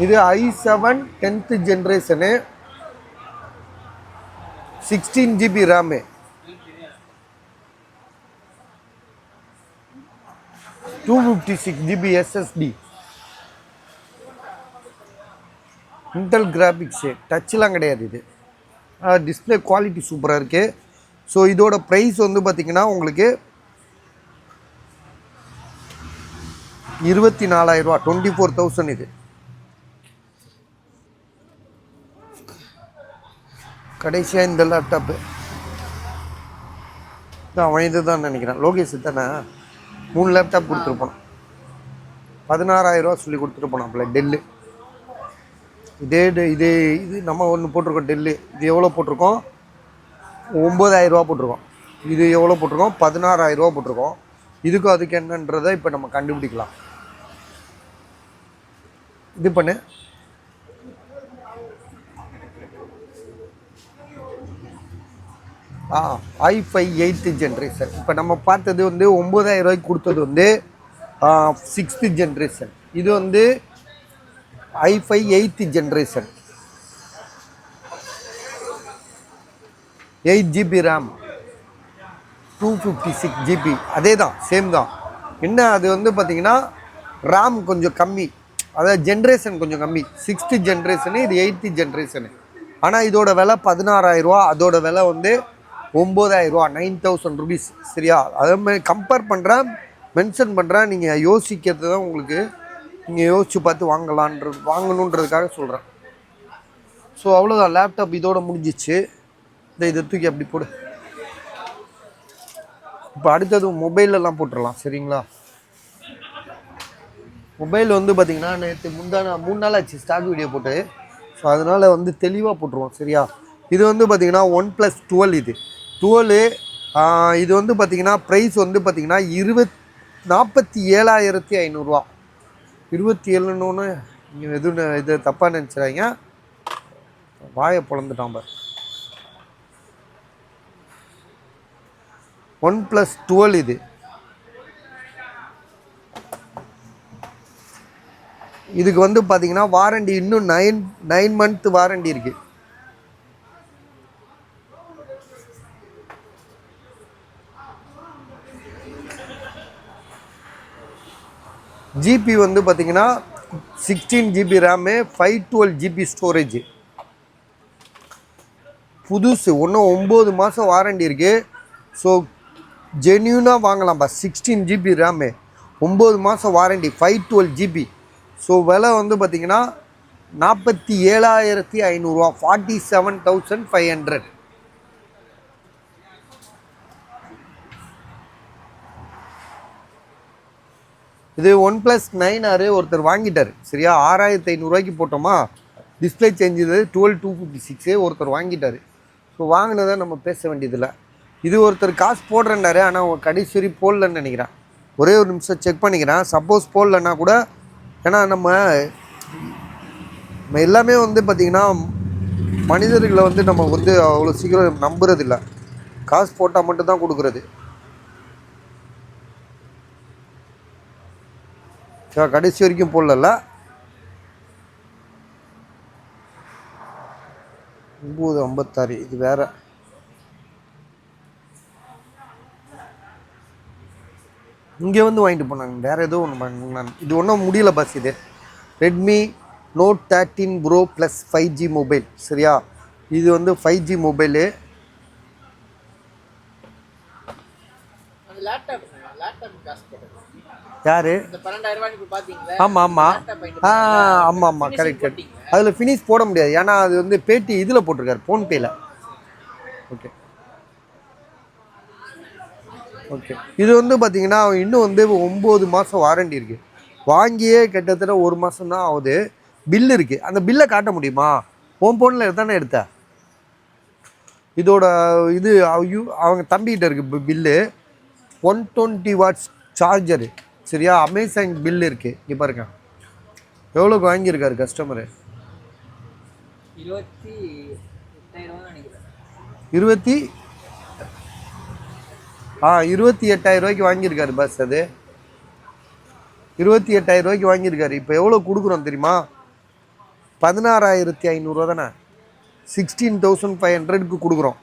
இது i7 10th generation, 16 GB RAM, 256 GB SSD, Intel graphics, டச்லாம் கிடையாது இது. டிஸ்பிளே குவாலிட்டி சூப்பராக இருக்குது. ஸோ இதோட ப்ரைஸ் வந்து பார்த்திங்கன்னா உங்களுக்கு 24,000 ரூபா, 24,000 இது. கடைசியாக இந்த லேப்டாப்பு அவன் இது தான் நினைக்கிறேன், லோகேஷ் தானே. 3 லேப்டாப் கொடுத்துருப்போம், 16,000 ரூபா சொல்லி கொடுத்துட்டு போனாப்புல. டெல்லு இது நம்ம ஒன்று போட்டிருக்கோம். டெல்லு இது எவ்வளோ போட்டிருக்கோம்? 9,000 ரூபா போட்டிருக்கோம். இது எவ்வளோ போட்டிருக்கோம்? 16,000 ரூபா போட்டிருக்கோம். இதுக்கும் அதுக்கு என்னன்றதை இப்போ நம்ம கண்டுபிடிக்கலாம். இது பண்ணு. i5 8th generation. இப்போ நம்ம பார்த்தது வந்து 9,000 ரூபாய்க்கு கொடுத்தது வந்து 6th ஜென்ரேஷன். இது வந்து i5 8th generation, 8 GB RAM, 256 GB. அதே தான், சேம் தான். என்ன அது வந்து பார்த்திங்கன்னா ரேம் கொஞ்சம் கம்மி, அதாவது ஜென்ரேஷன் கொஞ்சம் கம்மி. 6th ஜென்ரேஷனு, இது 8th ஜென்ரேஷனு. ஆனால் இதோட விலை 16,000 ரூபா, அதோட விலை வந்து 9,000 ரூபா, 9,000 ருபீஸ். சரியா? அதே மாதிரி கம்பேர் பண்ணுறேன், மென்ஷன் பண்ணுறேன். நீங்கள் யோசிக்கிறது தான் உங்களுக்கு, நீங்கள் யோசித்து பார்த்து வாங்கணுன்றதுக்காக சொல்கிறேன். ஸோ அவ்வளோதான், லேப்டாப் இதோட முடிஞ்சிச்சு. இதை தூக்கி அப்படி போடு. இப்போ அடுத்தது மொபைலெல்லாம் போட்டுடலாம். சரிங்களா? மொபைல் வந்து பார்த்திங்கன்னா நேற்று 3 நாள் ஆச்சு ஸ்டாக் வீடியோ போட்டு. ஸோ அதனால் வந்து தெளிவாக போட்டுருவோம். சரியா? இது வந்து பார்த்திங்கன்னா OnePlus 12. இது 12. இது வந்து பார்த்திங்கன்னா ப்ரைஸ் வந்து பார்த்திங்கன்னா 47,500 ரூபா. 27ன்னு நீங்கள் எதுவும் இது தப்பாக நினச்சிடாங்க, வாயை பொழந்துட்டான் பார். OnePlus 12 இது. இதுக்கு வந்து பார்த்தீங்கன்னா வாரண்டி இன்னும் 9 மந்த் வாரண்டி இருக்குது. ஜிபி வந்து பார்த்தீங்கன்னா 16 GB ரேமு, 512 GB ஸ்டோரேஜ். புதுசு, இன்னும் 9 மாதம் வாரண்டி இருக்குது. ஸோ ஜென்யூனாக வாங்கலாம்ப்பா. 16 GB ரேமு, 9 மாதம் வாரண்டி, 512 GB. ஸோ விலை வந்து பார்த்திங்கன்னா 47,500 ரூபா, 47,500. இது OnePlus 9R ஒருத்தர் வாங்கிட்டார். சரியா? 6,500 ரூபாய்க்கு போட்டோமா, டிஸ்பிளே சேஞ்ச் இது 12256 ஒருத்தர் வாங்கிட்டார். ஸோ வாங்கினதை நம்ம பேச வேண்டியதில்லை. இது ஒருத்தர் காசு போடுறேன்னாரு, ஆனால் அவங்க கடைசி வரை போடலன்னு நினைக்கிறேன். ஒரே ஒரு நிமிஷம் செக் பண்ணிக்கிறேன். சப்போஸ் போடலன்னா கூட, ஏன்னா நம்ம எல்லாமே வந்து பார்த்திங்கன்னா மனிதர்களை வந்து நம்ம வந்து அவ்வளோ சீக்கிரம் நம்புறதில்லை. காசு போட்டால் மட்டும்தான் கொடுக்குறது. கடைசி வரைக்கும் போடல. 956 இது வேற. இங்கே வந்து வாங்கிட்டு போனாங்க, வேறு ஏதோ ஒன்று வாங்கினாங்க. இது ஒன்றும் முடியல பஸ். இது Redmi Note 13 Pro plus 5G mobile. சரியா? இது வந்து 5G மொபைலு. யாரு? ஆமாம் கரெக்ட். அதில் ஃபினிஷ் போட முடியாது, ஏன்னா அது வந்து பேட்டி இதில் போட்டிருக்காரு, ஃபோன்பேயில். ஓகே. இது வந்து பார்த்தீங்கன்னா இன்னும் வந்து 9 மாதம் வாரண்டி இருக்குது. வாங்கியே கிட்டத்தட்ட 1 மாதம் தான் ஆகுது. பில்லு இருக்குது, அந்த பில்லை காட்ட முடியுமா? உன் ஃபோனில் தானே எடுத்த. இதோட இது அவங்க தம்பிக்கிட்ட இருக்குது பில்லு. 120 watts charger. சரியா? அமேசான் பில்லு இருக்குது. இங்கே பாருங்க எவ்வளோக்கு வாங்கியிருக்காரு கஸ்டமரு. 28,000 ரூபாய்க்கு வாங்கியிருக்காரு பஸ். அது 28,000 ரூபாய்க்கு வாங்கியிருக்காரு. இப்போ எவ்வளோ கொடுக்குறோம் தெரியுமா? 16,500 தானே, 16,500க்கு கொடுக்குறோம்.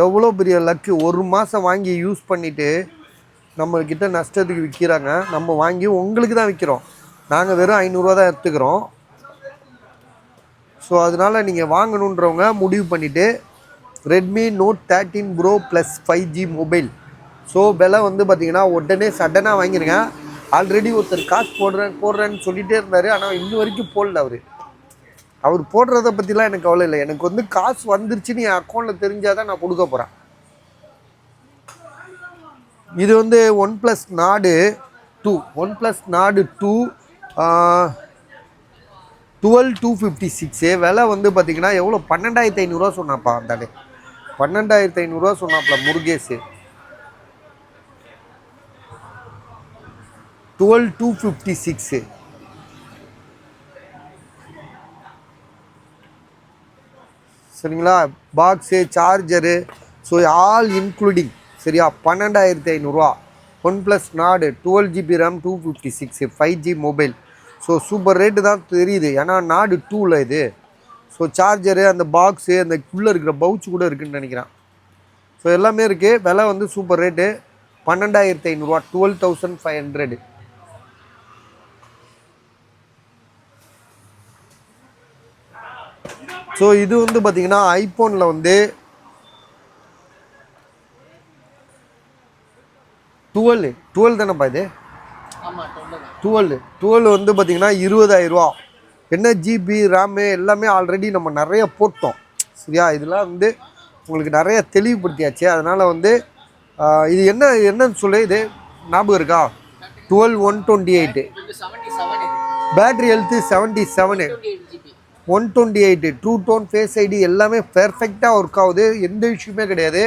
எவ்வளோ பெரிய லக்கு. ஒரு மாதம் வாங்கி யூஸ் பண்ணிவிட்டு நம்மக்கிட்ட நஷ்டத்துக்கு விற்கிறாங்க. நம்ம வாங்கி உங்களுக்கு தான் விற்கிறோம். நாங்கள் வெறும் 500 தான் எடுத்துக்கிறோம். ஸோ அதனால் நீங்கள் வாங்கணுன்றவங்க முடிவு பண்ணிவிட்டு Redmi Note 13 Pro Plus 5G mobile. So விலை வந்து பார்த்திங்கன்னா உடனே சடனாக வாங்கிடுங்க. ஆல்ரெடி ஒருத்தர் காசு போடுறேன்னு சொல்லிகிட்டே இருந்தார். ஆனால் இன்னும் வரைக்கும் போடல. அவர் போடுறத பற்றிலாம் எனக்கு கவலை இல்லை. எனக்கு வந்து காசு வந்துருச்சுன்னு என் அக்கௌண்ட்டில் தெரிஞ்சால் தான் நான் கொடுக்க போகிறேன். இது வந்து OnePlus Nord 2, OnePlus Nord 2 12256. விலை வந்து பார்த்திங்கன்னா எவ்வளோ, 12,500 சொன்னாப்பா. அந்தாலே 12,500 சொன்னாப்ல முருகேஷ். 12256 சரிங்களா. Box, charger, so all including சரியா. 12,500 OnePlus Nord 12GB RAM 256 5G mobile. So super rate தான் தெரியுது, ஏன்னா Nord 2ல் இது. ஸோ சார்ஜரு, அந்த பாக்ஸு, அந்த உள்ளே இருக்கிற பவுச் கூட இருக்குதுன்னு நினைக்கிறேன். ஸோ எல்லாமே இருக்குது. விலை வந்து சூப்பர் ரேட்டு 12,500, 12,500. ஸோ இது வந்து பார்த்திங்கன்னா ஐஃபோனில் வந்து 12 தானேப்பா இது. 12 வந்து பார்த்திங்கன்னா 20,000. என்ன ஜிபி ரேமு எல்லாமே ஆல்ரெடி நம்ம நிறைய போட்டோம் சரியா. இதெல்லாம் வந்து உங்களுக்கு நிறைய தெளிவுபடுத்தியாச்சு. அதனால் வந்து இது என்னன்னு சொல்லு, இது ஞாபகம் இருக்கா? 12128 battery health 77 128 true tone face ID எல்லாமே பெர்ஃபெக்டாக ஒர்க் ஆகுது. எந்த விஷயமே கிடையாது.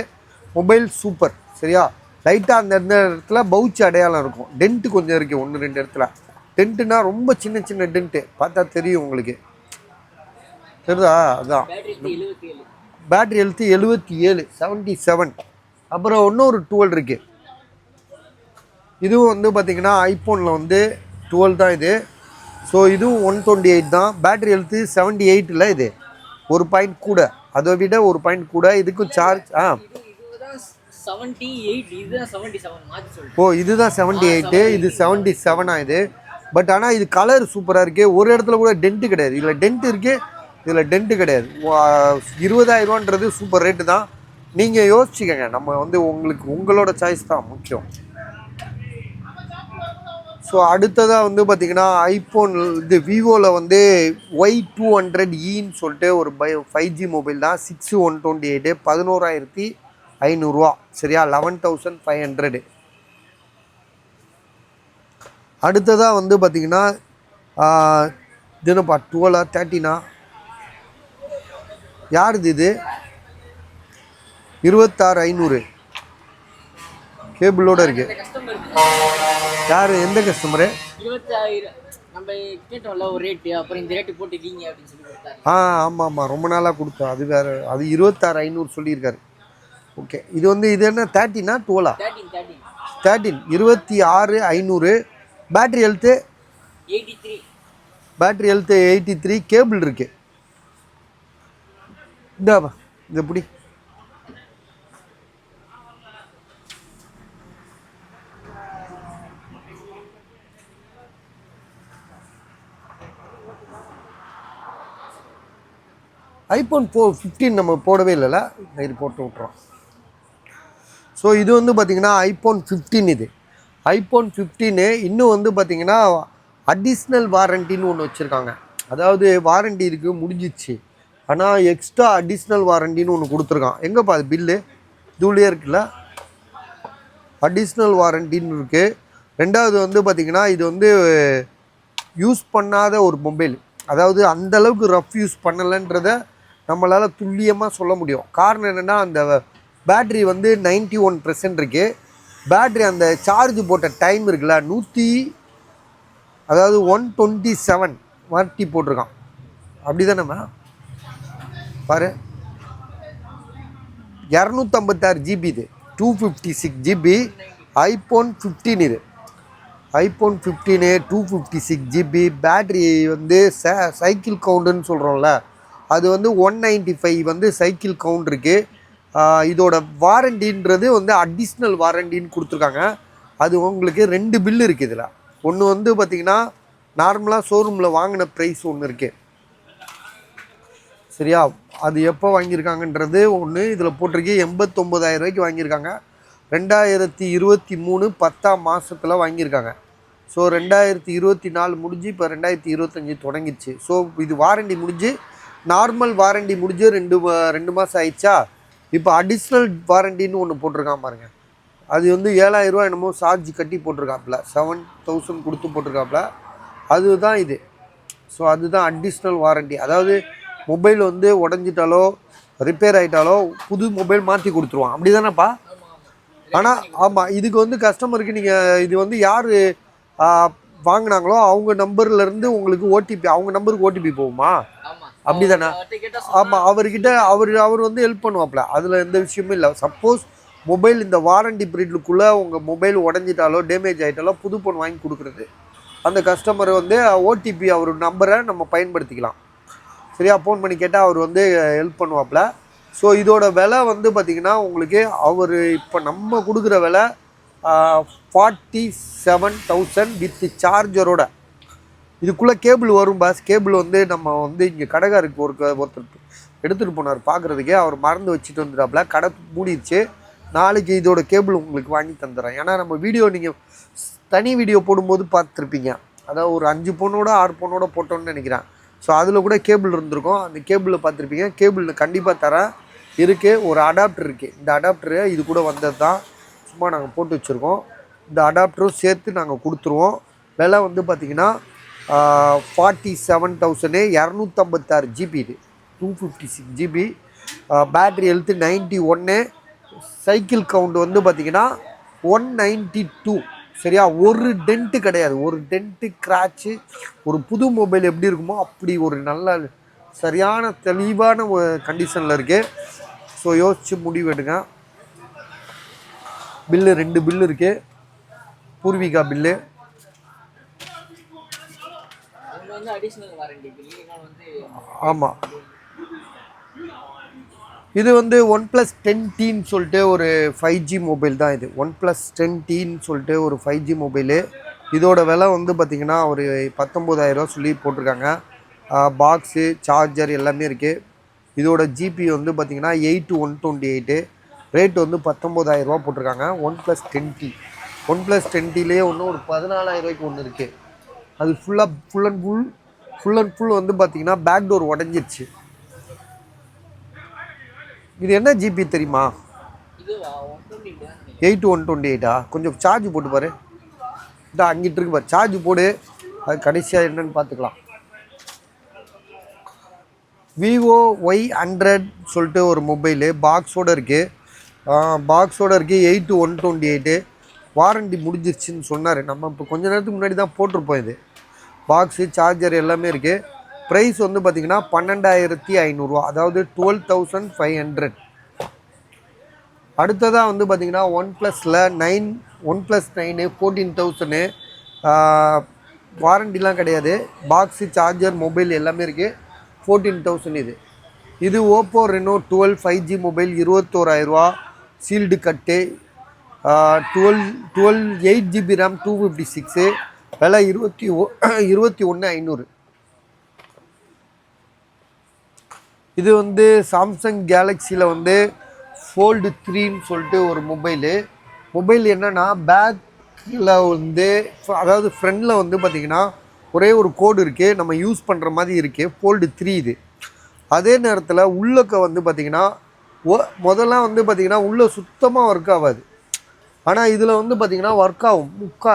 மொபைல் சூப்பர் சரியா. லைட்டாக அந்த இடத்துல பவுச் அடையாளம் இருக்கும். டென்ட்டு கொஞ்சம் இருக்குது 1-2 இடத்துல. டென்ட்டுனா ரொம்ப சின்ன சின்ன டென்ட்டு, பார்த்தா தெரியும் உங்களுக்கு. தெரியுதா? அதுதான் பேட்ரி ஹெல்த்து 77. அப்புறம் இன்னொரு 12 இருக்குது. இதுவும் வந்து பார்த்திங்கன்னா ஐஃபோனில் வந்து 12 தான் இது. ஸோ இதுவும் 128 தான். Battery health 78. இது ஒரு பாயிண்ட் கூட, அதை விட ஒரு பாயிண்ட் கூட. இதுக்கும் சார்ஜ் இதுதான் 78, இது 77 இது. பட் ஆனால் இது கலர் சூப்பராக இருக்குது. ஒரு இடத்துல கூட டென்ட்டு கிடையாது. இதில் டென்ட் இருக்குது, இதில் டென்ட்டு கிடையாது. 20,000ன்றது சூப்பர் ரேட்டு தான். நீங்கள் யோசிச்சுக்கங்க. நம்ம வந்து உங்களோட சாய்ஸ் தான் முக்கியம். ஸோ அடுத்ததாக வந்து பார்த்திங்கன்னா ஐஃபோன் இது விவோவில் வந்து Y200Eன்னு சொல்லிட்டு ஒரு 5G மொபைல் தான். 6/128 11,500 சரியா. 11,500. அடுத்ததாக வந்து பார்த்திங்கன்னா இதுனப்பா 12 13 யாருது இது? 26,500 கேபிளோடு இருக்குது. யார், எந்த கஸ்டமரு? 26,000 நம்ம கேட்டோம்ல ஒரு ரேட்டு, அப்புறம் இந்த ரேட்டு போட்டுட்டீங்க அப்படின்னு சொல்லி கொடுத்தாரு. ஆமாம் ரொம்ப நாளாக கொடுத்தோம். அது வேறு, அது 26,500 சொல்லியிருக்காரு. ஓகே. இது வந்து இது என்ன 13 12 13 26,500. Battery health 83. Battery health 83. Cable இருக்குது. இந்தாப்பா இந்த பிடி. ஐஃபோன் 15 நம்ம போடவே இல்லைல்ல, இது போட்டு விட்றோம். ஸோ இது வந்து பார்த்திங்கன்னா ஐஃபோன் 15. இது ஐஃபோன் 15 இன்னும் வந்து பார்த்திங்கன்னா அடிஷ்னல் வாரண்டின்னு ஒன்று வச்சுருக்காங்க. அதாவது வாரண்டி இருக்குது முடிஞ்சிச்சு, ஆனால் எக்ஸ்ட்ரா அடிஷ்னல் வாரண்டின்னு ஒன்று கொடுத்துருக்கான். எங்கேப்பா அது பில்லு? இதுலேயே இருக்குல்ல, அடிஷ்னல் வாரண்டின்னு இருக்குது. ரெண்டாவது வந்து பார்த்திங்கன்னா இது வந்து யூஸ் பண்ணாத ஒரு மொபைல். அதாவது அந்தளவுக்கு ரஃப் யூஸ் பண்ணலைன்றத நம்மளால் துல்லியமாக சொல்ல முடியும். காரணம் என்னென்னா அந்த பேட்ரி வந்து 91% இருக்குது. பேட்ரி அந்த சார்ஜ் போட்ட டைம் இருக்குல்ல 127 வாட்டி போட்டிருக்கான். அப்படி தானேம்மா பாரு. 256 GB இது, 256 GB ஐஃபோன் 15 இது. IPhone 15 256 GB. பேட்ரி வந்து சைக்கிள் கவுண்டுன்னு சொல்கிறோம்ல, அது வந்து 195 வந்து சைக்கிள் கவுண்ட் இருக்குது. இதோட வாரண்டின்றது வந்து அடிஷ்னல் வாரண்டின்னு கொடுத்துருக்காங்க. அது உங்களுக்கு 2 பில்லு இருக்குது இதில். ஒன்று வந்து பார்த்திங்கன்னா நார்மலாக ஷோரூமில் வாங்கின ப்ரைஸ் ஒன்று இருக்குது, சரியா? அது எப்போ வாங்கியிருக்காங்கன்றது ஒன்று இதில் போட்டிருக்கு. 89,000 ரூபாய்க்கு வாங்கியிருக்காங்க. 2023 10ஆம் மாதத்தில் வாங்கியிருக்காங்க. ஸோ 2024 முடிஞ்சு இப்போ 2025 தொடங்கிடுச்சு. ஸோ இது வாரண்டி முடிஞ்சு, நார்மல் வாரண்டி முடிஞ்சு 2 மாதம் ஆயிடுச்சா. இப்போ அடிஷ்னல் வாரண்டின்னு ஒன்று போட்டிருக்கான் பாருங்க. அது வந்து 7,000 ரூபா என்னமோ சார்ஜ் கட்டி போட்டிருக்காப்புல, 7,000 கொடுத்து போட்டிருக்காப்புல. அதுதான் இது. ஸோ அதுதான் அடிஷ்னல் வாரண்டி. அதாவது மொபைல் வந்து உடஞ்சிட்டாலோ ரிப்பேர் ஆகிட்டாலோ புது மொபைல் மாற்றி கொடுத்துருவான், அப்படி தானேப்பா? ஆனால் ஆமாம், இதுக்கு வந்து கஸ்டமருக்கு நீங்கள் இது வந்து யார் வாங்கினாங்களோ அவங்க நம்பர்லேருந்து உங்களுக்கு ஓடிபி, அவங்க நம்பருக்கு ஓடிபி போகுமா? அப்படி தானே? ஆமாம், அவர் வந்து ஹெல்ப் பண்ணுவாப்ல, அதில் எந்த விஷயமும் இல்லை. சப்போஸ் மொபைல் இந்த வாரண்டி பீரியடுக்குள்ளே உங்கள் மொபைல் உடஞ்சிட்டாலோ டேமேஜ் ஆகிட்டாலோ புது ஃபோன் வாங்கி கொடுக்குறது. அந்த கஸ்டமர் வந்து ஓடிபி அவர் நம்பரை நம்ம பயன்படுத்திக்கலாம், சரியா? ஃபோன் பண்ணி கேட்டால் அவர் வந்து ஹெல்ப் பண்ணுவாப்ல. ஸோ இதோட விலை வந்து பார்த்திங்கன்னா உங்களுக்கு அவர் இப்போ நம்ம கொடுக்குற விலை 47,000 வித் சார்ஜரோட. இதுக்குள்ளே கேபிள் வரும் பாஸ். கேபிள் வந்து நம்ம வந்து இங்கே கடைக்காருக்கு ஒருத்தர் எடுத்துகிட்டு போனார் பார்க்குறதுக்கே, அவர் மறந்து வச்சுட்டு வந்துட்டாப்புல, கடை மூடிடுச்சு. நாளைக்கு இதோட கேபிள் உங்களுக்கு வாங்கி தந்துடுறேன். ஏன்னா நம்ம வீடியோ நீங்கள் தனி வீடியோ போடும்போது பார்த்துருப்பீங்க, அதாவது ஒரு 5 பவுனோட 6 பவுனோட போட்டோன்னு நினைக்கிறேன். ஸோ அதில் கூட கேபிள் இருந்திருக்கும், அந்த கேபிளில் பார்த்துருப்பீங்க. கேபிள் கண்டிப்பாக தரேன், இருக்குது. ஒரு அடாப்டர் இருக்குது. இந்த அடாப்டரு இது கூட வந்தது தான், சும்மா நாங்கள் போட்டு வச்சுருக்கோம். இந்த அடாப்டரும் சேர்த்து நாங்கள் கொடுத்துருவோம். விலை வந்து பார்த்திங்கன்னா 47,000, 256 GB, இது 256 GB. Battery health 91, cycle count வந்து பார்த்திங்கன்னா 192, சரியா? ஒரு டென்ட்டு கிடையாது, ஒரு டென்ட்டு கிராச்சு. ஒரு புது மொபைல் எப்படி இருக்குமோ அப்படி ஒரு நல்ல சரியான தெளிவான ஒரு கண்டிஷனில் இருக்குது. ஸோ யோசித்து முடிவெடுங்க. பில்லு 2 பில்லு இருக்குது, பூர்விகா பில்லு. ஆமாம், இது வந்து OnePlus 10Tன்னு சொல்லிட்டு ஒரு 5G மொபைல் தான் இது. OnePlus 10Tன்னு சொல்லிட்டு ஒரு 5G மொபைலு. இதோட விலை வந்து பார்த்திங்கன்னா ஒரு 19,000 ரூபா சொல்லி போட்டிருக்காங்க. பாக்ஸு, சார்ஜர் எல்லாமே இருக்குது. இதோட ஜிபி வந்து பார்த்திங்கன்னா 8/128. ரேட் வந்து 19,000 ரூபா போட்டிருக்காங்க. OnePlus 10T. OnePlus 10Tலேயே ஒன்று ஒரு 14,000 ரூபாய்க்கு ஒன்று இருக்குது. அது ஃபுல் அண்ட் ஃபுல் வந்து பார்த்திங்கன்னா பேக் டோர் உடஞ்சிருச்சு. இது என்ன ஜிபி தெரியுமா? 8/128. கொஞ்சம் சார்ஜ் போட்டு பாரு, இதான் அங்கிட்டு இருக்கு பாரு, சார்ஜ் போடு. அது கடைசியாக என்னன்னு பார்த்துக்கலாம். விவோ Y100 சொல்லிட்டு ஒரு மொபைலு பாக்ஸோடு இருக்குது. 8/128. வாரண்டி முடிஞ்சிருச்சுன்னு சொன்னார். நம்ம இப்போ கொஞ்ச நேரத்துக்கு முன்னாடி தான் போட்டிருப்போம். இது பாக்ஸு, சார்ஜர் எல்லாமே இருக்குது. ப்ரைஸ் வந்து பார்த்திங்கன்னா 12,500 ரூபா, அதாவது 12,500. அடுத்ததாக வந்து பார்த்திங்கன்னா OnePlusல 9 14,000. வாரண்டிலாம் கிடையாது, பாக்ஸு, சார்ஜர், மொபைல் எல்லாமே இருக்குது. 14,000 இது ஓப்போ ரெனோ 12 5G மொபைல் 21,000 ரூபா, சீல்டு கட்டு. 8 GB RAM 256, விலை 21,500. இது வந்து சாம்சங் கேலக்ஸியில் வந்து Fold 3ன்னு சொல்லிட்டு ஒரு மொபைல் என்னென்னா பேக்கில் வந்து, அதாவது ஃப்ரண்டில் வந்து பார்த்திங்கன்னா ஒரே ஒரு கோடு இருக்குது, நம்ம யூஸ் பண்ணுற மாதிரி இருக்குது. Fold 3 இது. அதே நேரத்தில் உள்ளக்க வந்து பார்த்திங்கன்னா முதல்ல வந்து பார்த்திங்கன்னா உள்ளே சுத்தமாக ஒர்க் ஆகாது. ஆனால் இதில் வந்து பார்த்திங்கன்னா ஒர்க் ஆகும்.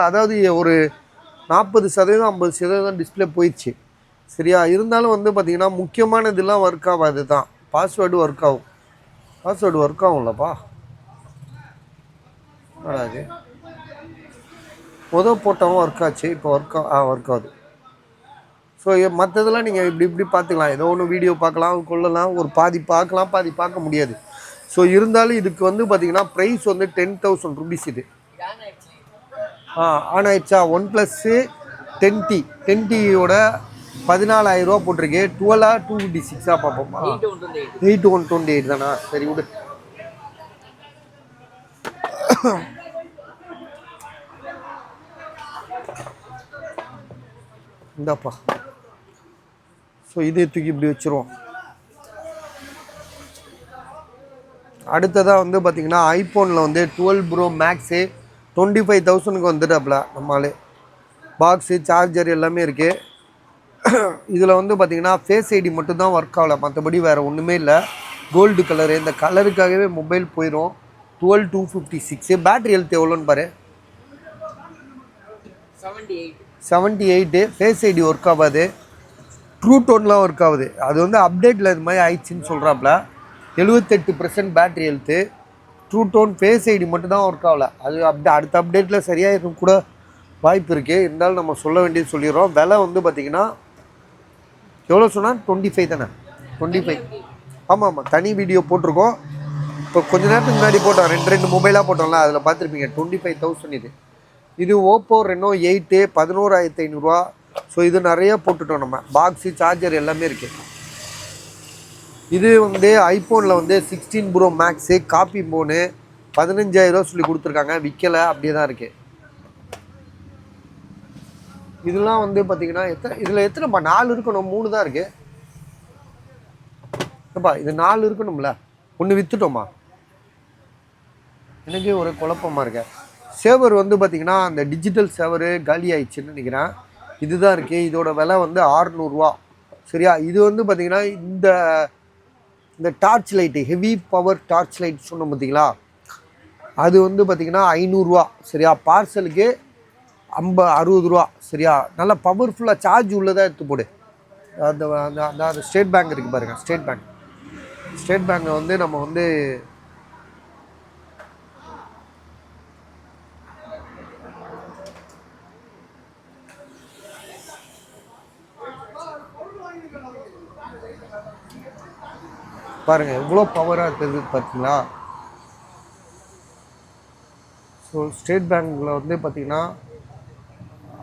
அதாவது ஒரு 40% 50% டிஸ்பிளே போயிடுச்சு, சரியா? இருந்தாலும் வந்து பார்த்திங்கன்னா முக்கியமான இதெல்லாம் ஒர்க் ஆகாது தான். பாஸ்வேர்டு ஒர்க் ஆகும்லப்பா. அது போட்டவங்க ஒர்க் ஆச்சு, இப்போ ஒர்க் ஆகுது. ஸோ மற்றதெல்லாம் நீங்கள் இப்படி பார்த்துக்கலாம். ஏதோ ஒன்று வீடியோ பார்க்கலாம், கொள்ளலாம், ஒரு பாதி பார்க்கலாம், பாதி பார்க்க முடியாது. ஸோ இருந்தாலும் இதுக்கு வந்து பார்த்திங்கன்னா ப்ரைஸ் வந்து 10,000 ருபீஸ். இது ஆன் ஆயிடுச்சா. ஒன் ப்ளஸ்ஸு 10T 10Tயோட 14,000 போட்டிருக்கு. 12 256 பார்ப்போமா. 8 128 தானா, சரி விடு. இந்தாப்பா. ஸோ இதே தூக்கி இப்படி வச்சுருவோம். அடுத்ததாக வந்து பார்த்திங்கன்னா ஐஃபோனில் வந்து 12 ப்ரோ மேக்ஸு 25,000க்கு வந்துட்டாப்புல நம்மளே. பாக்ஸு சார்ஜர் எல்லாமே இருக்குது. இதில் வந்து பார்த்திங்கன்னா ஃபேஸ் ஐடி மட்டும்தான் ஒர்க் ஆகலை, மற்றபடி வேறு ஒன்றுமே இல்லை. கோல்டு கலரு, இந்த கலருக்காகவே மொபைல் போயிடும். 12 256. பேட்ரி ஹெல்த் எவ்வளோன்னு பாரு. 78. ஃபேஸ் ஐடி ஒர்க் ஆகாது, ட்ரூ டோன்லாம் ஒர்க் ஆகுது. அது வந்து அப்டேட்டில் இது மாதிரி ஆயிடுச்சுன்னு சொல்கிறாப்புல. 78% battery health. True tone face ID மட்டும் தான் ஒர்க் ஆகலை. அது அடுத்த அப்டேட்டில் சரியாக இருக்கும் கூட வாய்ப்பு இருக்குது. இருந்தாலும் நம்ம சொல்ல வேண்டியது சொல்லிடுறோம். விலை வந்து பார்த்திங்கன்னா எவ்வளோ சொன்னால் 25 தானே. 25. ஆமாம், தனி வீடியோ போட்டிருக்கோம். இப்போ கொஞ்ச நேரத்துக்கு முன்னாடி போட்டோம், ரெண்டு மொபைலாக போட்டோம்ல, அதில் பார்த்துருப்பீங்க. 25,000 இது ஓப்போ ரெனோ 8 11,500. ஸோ இது நிறைய போட்டுட்டோம் நம்ம. பாக்ஸு சார்ஜர் எல்லாமே இருக்குது. இது வந்து ஐஃபோனில் வந்து 16 ப்ரோ மேக்ஸு காப்பி ஃபோனு 15,000 சொல்லி கொடுத்துருக்காங்க, விற்கலை, அப்படியே தான் இருக்குது. இதெல்லாம் வந்து பார்த்தீங்கன்னா இதில் எத்தனைப்பா 4 இருக்கணும், 3 தான் இருக்குது. ஏப்பா இது 4 இருக்கணும்ல, ஒன்று விற்றுட்டோமா? எனக்கே ஒரு குழப்பமாக இருக்க. சேவர் வந்து பார்த்திங்கன்னா அந்த டிஜிட்டல் சேவரு காலி ஆயிடுச்சுன்னு நினைக்கிறேன். இதுதான் இருக்குது. இதோட விலை வந்து 600 சரியா. இது வந்து பார்த்திங்கன்னா இந்த torch light, heavy power torch light சொன்னோம் பார்த்தீங்களா, அது வந்து பார்த்திங்கன்னா 500 சரியா. பார்சலுக்கு 60 சரியா. நல்லா பவர்ஃபுல்லாக சார்ஜ் உள்ளதாக எடுத்து போடு. அந்த ஸ்டேட் பேங்க் இருக்குது பாருங்கள், ஸ்டேட் பேங்கை வந்து நம்ம வந்து பாருங்கள் எவ்வளோ பவராக இருக்குது பார்த்தீங்களா. ஸோ ஸ்டேட் பேங்கில் வந்து பார்த்திங்கன்னா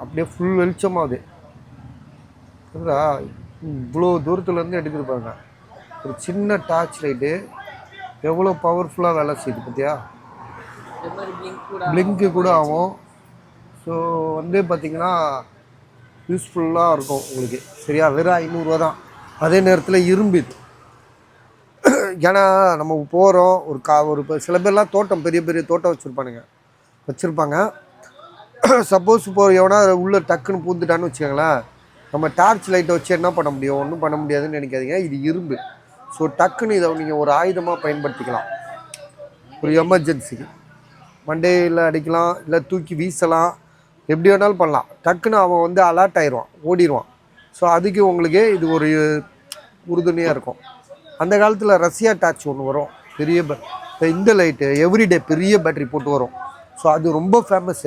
அப்படியே ஃபுல் வெளிச்சமாகுது. புரியுதா? இவ்வளோ தூரத்துலேருந்து எடுக்குது பாருங்க. ஒரு சின்ன டார்ச் லைட்டு எவ்வளோ பவர்ஃபுல்லாக வேலை செய்யுது பார்த்தியா. பிளிங்க்கு கூட ஆகும். ஸோ வந்து பார்த்திங்கன்னா யூஸ்ஃபுல்லாக இருக்கும் உங்களுக்கு சரியா. வெறும் 500 தான். அதே நேரத்தில் இரும்பு. ஏன்னா நம்ம போகிறோம் ஒரு சில பேர்லாம் தோட்டம், பெரிய பெரிய தோட்டம் வச்சுருப்பாங்க. சப்போஸ் இப்போ எவனா உள்ளே டக்குன்னு பூந்துட்டான்னு வச்சுக்கோங்களேன், நம்ம டார்ச் லைட்டை வச்சு என்ன பண்ண முடியும்? ஒன்றும் பண்ண முடியாதுன்னு நினைக்காதீங்க. இது இரும்பு. ஸோ டக்குன்னு இதை நீங்கள் ஒரு ஆயுதமாக பயன்படுத்திக்கலாம். ஒரு எமர்ஜென்சிக்கு மண்டையில் அடிக்கலாம், இல்லை தூக்கி வீசலாம், எப்படி வேணாலும் பண்ணலாம். டக்குன்னு அவன் வந்து அலர்ட் ஆயிடுவான், ஓடிடுவான். ஸோ அதுக்கு உங்களுக்கு இது ஒரு உறுதுணையாக இருக்கும். அந்த காலத்தில் ரஷ்யா டார்ச் ஒன்று வரும், பெரிய இந்த லைட்டு எவ்ரிடே பெரிய பேட்டரி போட்டு வரும். ஸோ அது ரொம்ப ஃபேமஸ்.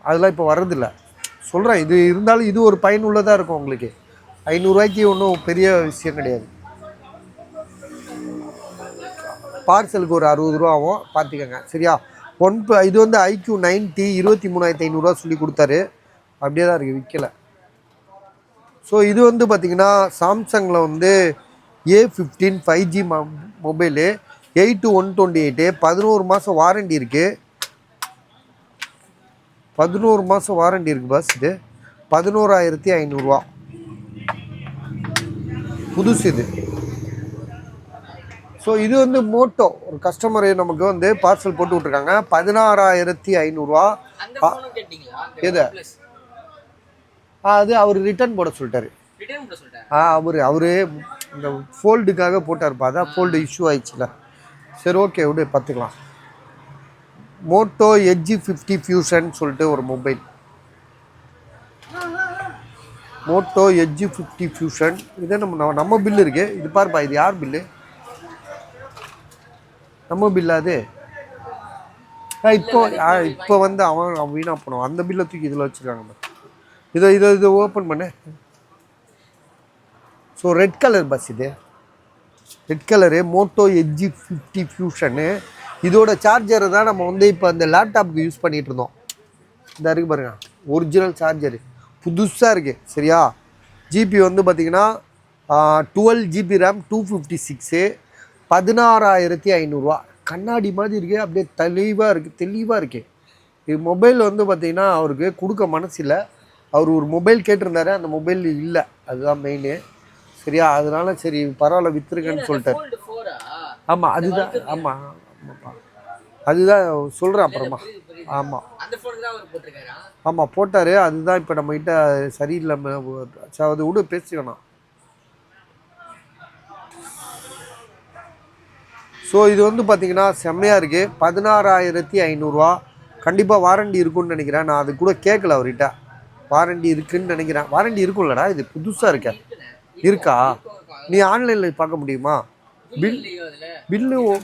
அதெல்லாம் இப்போ வர்றதில்ல சொல்கிறேன். இது இருந்தாலும் இது ஒரு பயனுள்ளதாக இருக்கும் உங்களுக்கு. 500 ஒன்றும் பெரிய விஷயம் கிடையாது. பார்சலுக்கு ஒரு 60 ஆகும், பார்த்துக்கோங்க சரியா. இது வந்து IQ 90 23,500 சொல்லி கொடுத்தாரு, அப்படியே தான் இருக்குது, விற்கலை. ஸோ இது வந்து பார்த்திங்கன்னா சாம்சங்கில் வந்து A15 5G மொபைலு 8 128 11 மாதம் வாரண்டி இருக்குது. 11 மாதம் வாரண்டி இருக்குது பஸ். இது 11,500 புதுசு இது. ஸோ இது வந்து மோட்டோ ஒரு கஸ்டமர் நமக்கு வந்து பார்சல் போட்டு விட்ருக்காங்க 16,500. எது அது அவர் ரிட்டர்ன் போட சொல்லிட்டாரு. அவரு இந்த ஃபோல்டுக்காக போட்டார்ப்பா, அதான் ஃபோல்டு இஷ்யூ ஆயிடுச்சுல. சரி ஓகே விடு, பார்த்துக்கலாம். மோட்டோ எட்ஜ் 50 ஃபியூஷன் சொல்லிட்டு ஒரு மொபைல். Moto edge 50 fusion. இதே நம்ம பில்லு இருக்கு. இது பாருப்பா, இது யார் பில்லு? நம்ம பில்லா அது? இப்போ வந்து அவன் வீணாக போனோம். அந்த பில்லை தூக்கி இதில் வச்சுருக்காங்க. இதை ஓப்பன் பண்ணு. So red colour bus. இது ரெட் கலரு மோட்டோ எட்ஜ் 50 ஃபியூஷனு. இதோட சார்ஜரை தான் நம்ம வந்து இப்போ அந்த லேப்டாப்புக்கு யூஸ் பண்ணிகிட்டு இருந்தோம். இந்த இருக்குது பாருங்க, ஒரிஜினல் சார்ஜரு புதுசாக இருக்குது சரியா. ஜிபி வந்து பார்த்திங்கன்னா 12 GB RAM 256 16,500 கண்ணாடி மாதிரி இருக்குது, அப்படியே தெளிவாக இருக்குது. இது மொபைல் வந்து பார்த்திங்கன்னா அவருக்கு கொடுக்க மனசு இல்லை. அவர் ஒரு மொபைல் கேட்டிருந்தாரு, அந்த மொபைல் இல்லை, அதுதான் மெயினு சரியா. அதனால சரி பரவாயில்ல விற்றுருக்கேன்னு சொல்லிட்டார். ஆமாம் அதுதான், ஆமாப்பா அதுதான் சொல்கிறேன் அப்புறமா. ஆமாம் ஆமாம் போட்டார், அதுதான் இப்போ நம்மகிட்ட சரியில்லாமல் அது விட பேசிக்கணும். ஸோ இது வந்து பார்த்திங்கன்னா செம்மையாக இருக்குது. 16,500 கண்டிப்பாக வாரண்டி இருக்குன்னு நினைக்கிறேன். நான் அது கூட கேட்கல அவர்கிட்ட, வாரண்டி இருக்குன்னு நினைக்கிறேன். வாரண்டி இருக்கும்லடா, இது புதுசாக இருக்கா? நீ ஆன்லைனில் பார்க்க முடியுமா?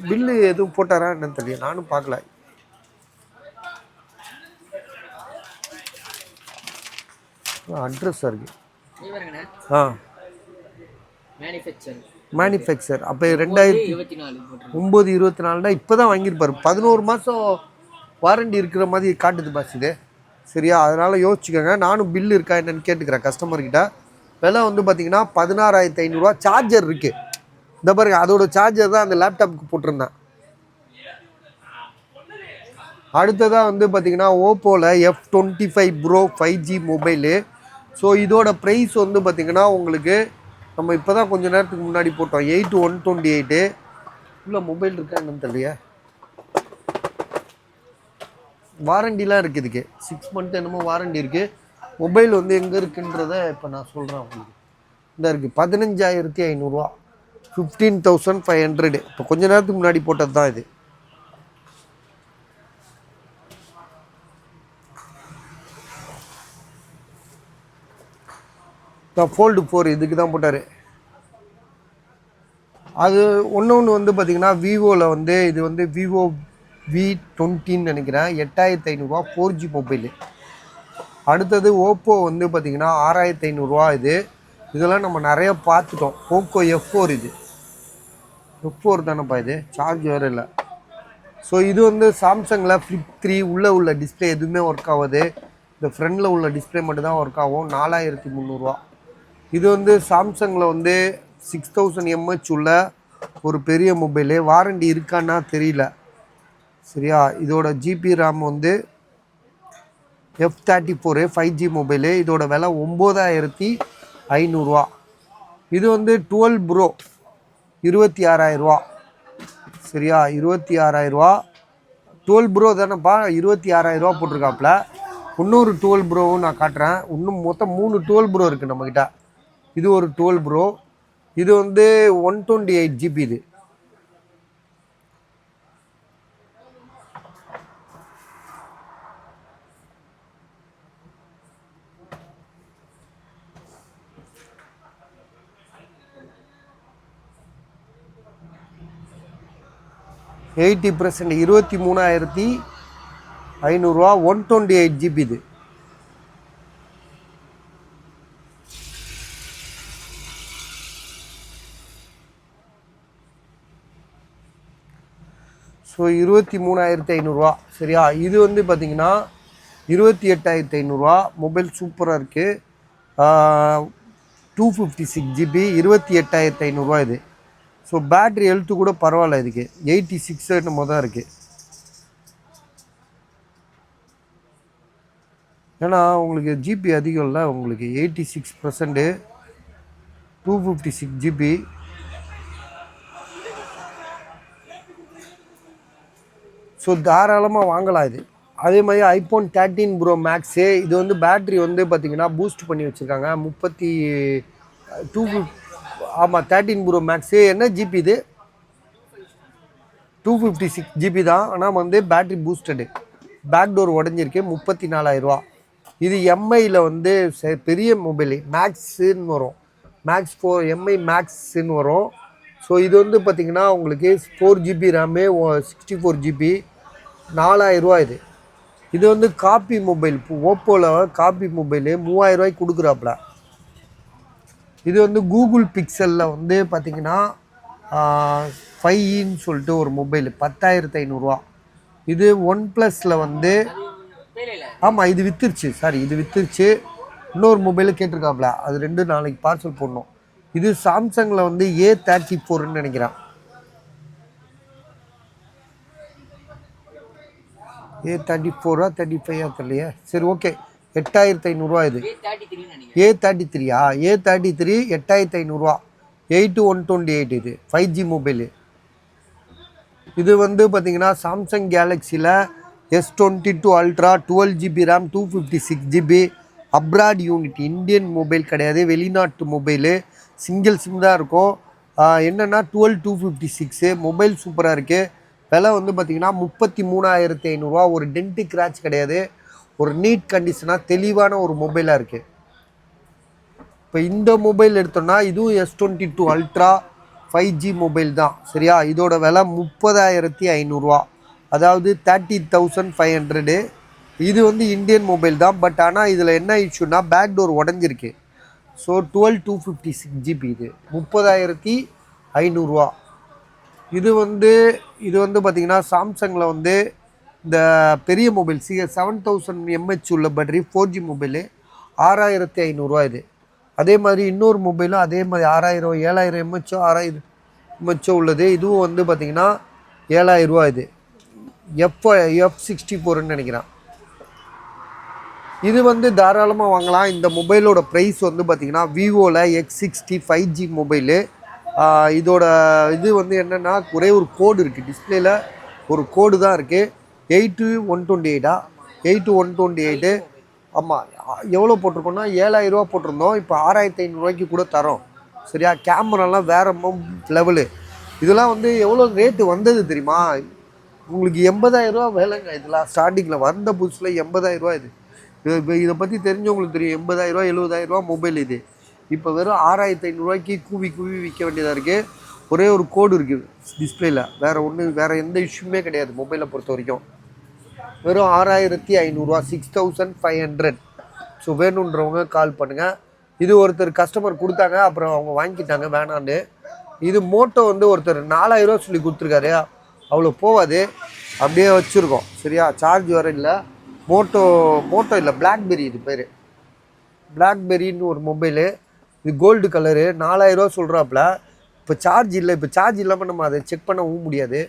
பில்லு எதுவும் போட்டாரா என்னன்னு தெரியல, நானும் பார்க்கல. அட்ரஸாக இருக்கு. மேனுஃபேக்சர் அப்போ 2024 இப்போ தான் வாங்கியிருப்பார். 11 மாதம் வாரண்டி இருக்கிற மாதிரி காட்டுது பாஸ் இது சரியா. அதனால் யோசிச்சுக்கோங்க. நானும் பில்லு இருக்கா என்னன்னு கேட்டுக்கிறேன் கஸ்டமர்கிட்ட. விலை வந்து பார்த்திங்கன்னா 16,500. சார்ஜர் இருக்குது இந்த பாருங்க, அதோட சார்ஜர் தான் அந்த லேப்டாப்புக்கு போட்டிருந்தேன். அடுத்ததாக வந்து பார்த்திங்கன்னா ஓப்போவில் F25 Pro 5G mobile. So இதோட ப்ரைஸ் வந்து பார்த்திங்கன்னா உங்களுக்கு நம்ம இப்போ தான் கொஞ்சம் நேரத்துக்கு முன்னாடி போட்டோம் 8,128. இல்லை மொபைல் இருக்கா என்னன்னு தெரியலையே. வாரண்டிலாம் இருக்குது இதுக்கு, 6 மந்த் என்னமோ வாரண்டி இருக்குது. மொபைல் வந்து எங்கே இருக்குன்றத இப்போ நான் சொல்கிறேன் உங்களுக்கு. இந்த இருக்குது 15,500 15,500. இப்போ கொஞ்ச நேரத்துக்கு முன்னாடி போட்டது தான் இது. Fold 4 இதுக்கு தான் போட்டார். அது ஒன்று வந்து பார்த்திங்கன்னா விவோவில் வந்து இது வந்து விவோ V20 நினைக்கிறேன், 8,500 4G மொபைலு. அடுத்தது ஓப்போ வந்து பார்த்திங்கன்னா 6,500 இதெல்லாம் நம்ம நிறைய பார்த்துட்டோம். போக்கோ F4 இது F4 தானேப்பா, இது சார்ஜ் வேறு இல்லை. ஸோ இது வந்து சாம்சங்கில் ஃப்ளிப் 3 உள்ள டிஸ்பிளே எதுவுமே ஒர்க் ஆகாது. இந்த ஃப்ரண்டில் உள்ள டிஸ்பிளே மட்டும்தான் ஒர்க் ஆகும். 4,300. இது வந்து சாம்சங்கில் வந்து 6,000 mAh உள்ள ஒரு பெரிய மொபைலு. வாரண்டி இருக்கான்னா தெரியல சரியா. இதோட ஜிபி ரேம் வந்து F34 5G மொபைலு. இதோட விலை 9,500. இது வந்து 12 Pro 26,000 சரியா. 26,000 12 Pro தானேப்பா, 26,000 போட்டிருக்காப்புல. இன்னொரு 12 Proவும் நான் காட்டுறேன். இன்னும் மொத்தம் 3 12 Pro இருக்குது நம்மக்கிட்ட. இது ஒரு 12 Pro. இது வந்து 128 GB. இது 80% 23,500 128 GB. இது ஸோ 23,500 சரியா. இது வந்து பார்த்திங்கன்னா 28,500 மொபைல் சூப்பராக இருக்குது. 256 GB 28,500 இது. ஸோ பேட்ரி ஹெல்த்து கூட பரவாயில்ல, இதுக்கு 86 என்னமோ தான் இருக்குது. ஏன்னா உங்களுக்கு ஜிபி அதிகம் இல்லை, உங்களுக்கு 86% 256 GB. ஸோ தாராளமாக வாங்கலாம் இது. அதே மாதிரி iPhone 13 Pro Max இது வந்து பேட்ரி வந்து பார்த்திங்கன்னா பூஸ்ட் பண்ணி வச்சுருக்காங்க. 2 ஆமாம் 13 Pro Max என்ன ஜிபி இது 256 GB தான். ஆனால் வந்து பேட்ரி பூஸ்டடு, பேக் டோர் உடஞ்சிருக்கு. 34,000. இது எம்ஐயில் வந்து பெரிய மொபைலு மேக்ஸுன்னு வரும், மேக்ஸ் 4 எம்ஐ மேக்ஸுன்னு வரும். ஸோ இது வந்து பார்த்திங்கன்னா உங்களுக்கு 4 GB ரேமு 64 GB 4,000 இது. இது வந்து காப்பி மொபைல், ஓப்போவில் காப்பி மொபைலு 3,000 கொடுக்குறாப்புல. இது வந்து கூகுள் பிக்சலில் வந்து பார்த்திங்கன்னா 5Eன்னு சொல்லிட்டு ஒரு மொபைல் 10,500. இது ஒன் ப்ளஸில் வந்து ஆமாம் இது வித்துருச்சு, சாரி இது வித்துருச்சு. இன்னொரு மொபைலு கேட்டிருக்காப்ல, அது 2 நாளைக்கு பார்சல் போடணும். இது சாம்சங்கில் வந்து A34ன்னு நினைக்கிறேன். A34 35 தெரியலையே. சரி ஓகே, 8500 இது. A33 A33 8500 8128 இது 5G மொபைலு. இது வந்து பார்த்தீங்கன்னா சாம்சங் கேலக்ஸியில் S22 ultra 12GB RAM 256GB abroad unit, Indian mobile கிடையாது, வெளிநாட்டு மொபைலு, சிங்கிள் சிம் தான் இருக்கும். என்னென்னா 12256 மொபைல் சூப்பராக இருக்குது. விலை வந்து பார்த்திங்கன்னா 33,500 ஒரு டென்ட்டு கிராச் கிடையாது, ஒரு நீட் கண்டிஷனாக தெளிவான ஒரு மொபைலாக இருக்குது. இப்போ இந்த மொபைல் எடுத்தோம்னா இதுவும் S22 அல்ட்ரா 5G மொபைல் தான் சரியா. இதோட விலை 30,500, அதாவது 30,500. இது வந்து இந்தியன் மொபைல் தான், பட் ஆனால் இதில் என்ன இஷ்யூனா பேக் டோர் உடஞ்சிருக்கு. ஸோ 12256GB இது 30,500. இது வந்து பார்த்திங்கன்னா சாம்சங்கில் வந்து இந்த பெரிய மொபைல் 7000 mAh உள்ள பேட்டரி 4G மொபைலு 6,500 இது. அதே மாதிரி இன்னொரு மொபைலும் அதே மாதிரி 6000 7000 mAh 6000 mAh உள்ளது. இதுவும் வந்து பார்த்திங்கன்னா 7000 இது. F64ன்னு நினைக்கிறேன். இது வந்து தாராளமாக வாங்கலாம். இந்த மொபைலோட ப்ரைஸ் வந்து பார்த்திங்கன்னா விவோவில் X60 5G மொபைலு. இதோட இது வந்து என்னென்னா ஒரே ஒரு கோடு இருக்குது, டிஸ்பிளேயில் ஒரு கோடு தான் இருக்குது. 8128 8128. ஆமாம், எவ்வளோ போட்டிருக்கோன்னா 7000 போட்டிருந்தோம், இப்போ 6500 கூட தரோம் சரியா. கேமராலாம் வேறு லெவலு. இதெல்லாம் வந்து எவ்வளோ ரேட்டு வந்தது தெரியுமா உங்களுக்கு? 80,000 வேலைங்க. இதெல்லாம் ஸ்டார்டிங்கில் வந்த புதுசில் 80,000 இது. இதை பற்றி தெரிஞ்சவங்களுக்கு தெரியும். 80,000 70,000 மொபைல் இது. இப்போ வெறும் 6,500 கூவி விற்க வேண்டியதாக இருக்குது. ஒரே ஒரு கோடு இருக்குது டிஸ்பிளேயில், வேறு எந்த இஷ்யூமே கிடையாது மொபைலை பொறுத்த வரைக்கும். வெறும் 6,500 6500. ஸோ வேணுன்றவங்க கால் பண்ணுங்கள். இது ஒருத்தர் கஸ்டமர் கொடுத்தாங்க, அப்புறம் அவங்க வாங்கிட்டாங்க வேணான்னு. இது மோட்டோ வந்து ஒருத்தர் 4000 சொல்லி கொடுத்துருக்காரு, அவ்வளோ போகாது, அப்படியே வச்சுருக்கோம் சரியா. சார்ஜ் வர இல்லை. மோட்டோ இல்லை, பிளாக்பெரி இது பேர். பிளாக்பெரின்னு ஒரு மொபைலு, இது கோல்டு கலரு 4000 சொல்கிறாப்புல. இப்போ சார்ஜ் இல்லை, இப்போ சார்ஜ் இல்லாமல் நம்ம அதை செக் பண்ணவும் முடியாது.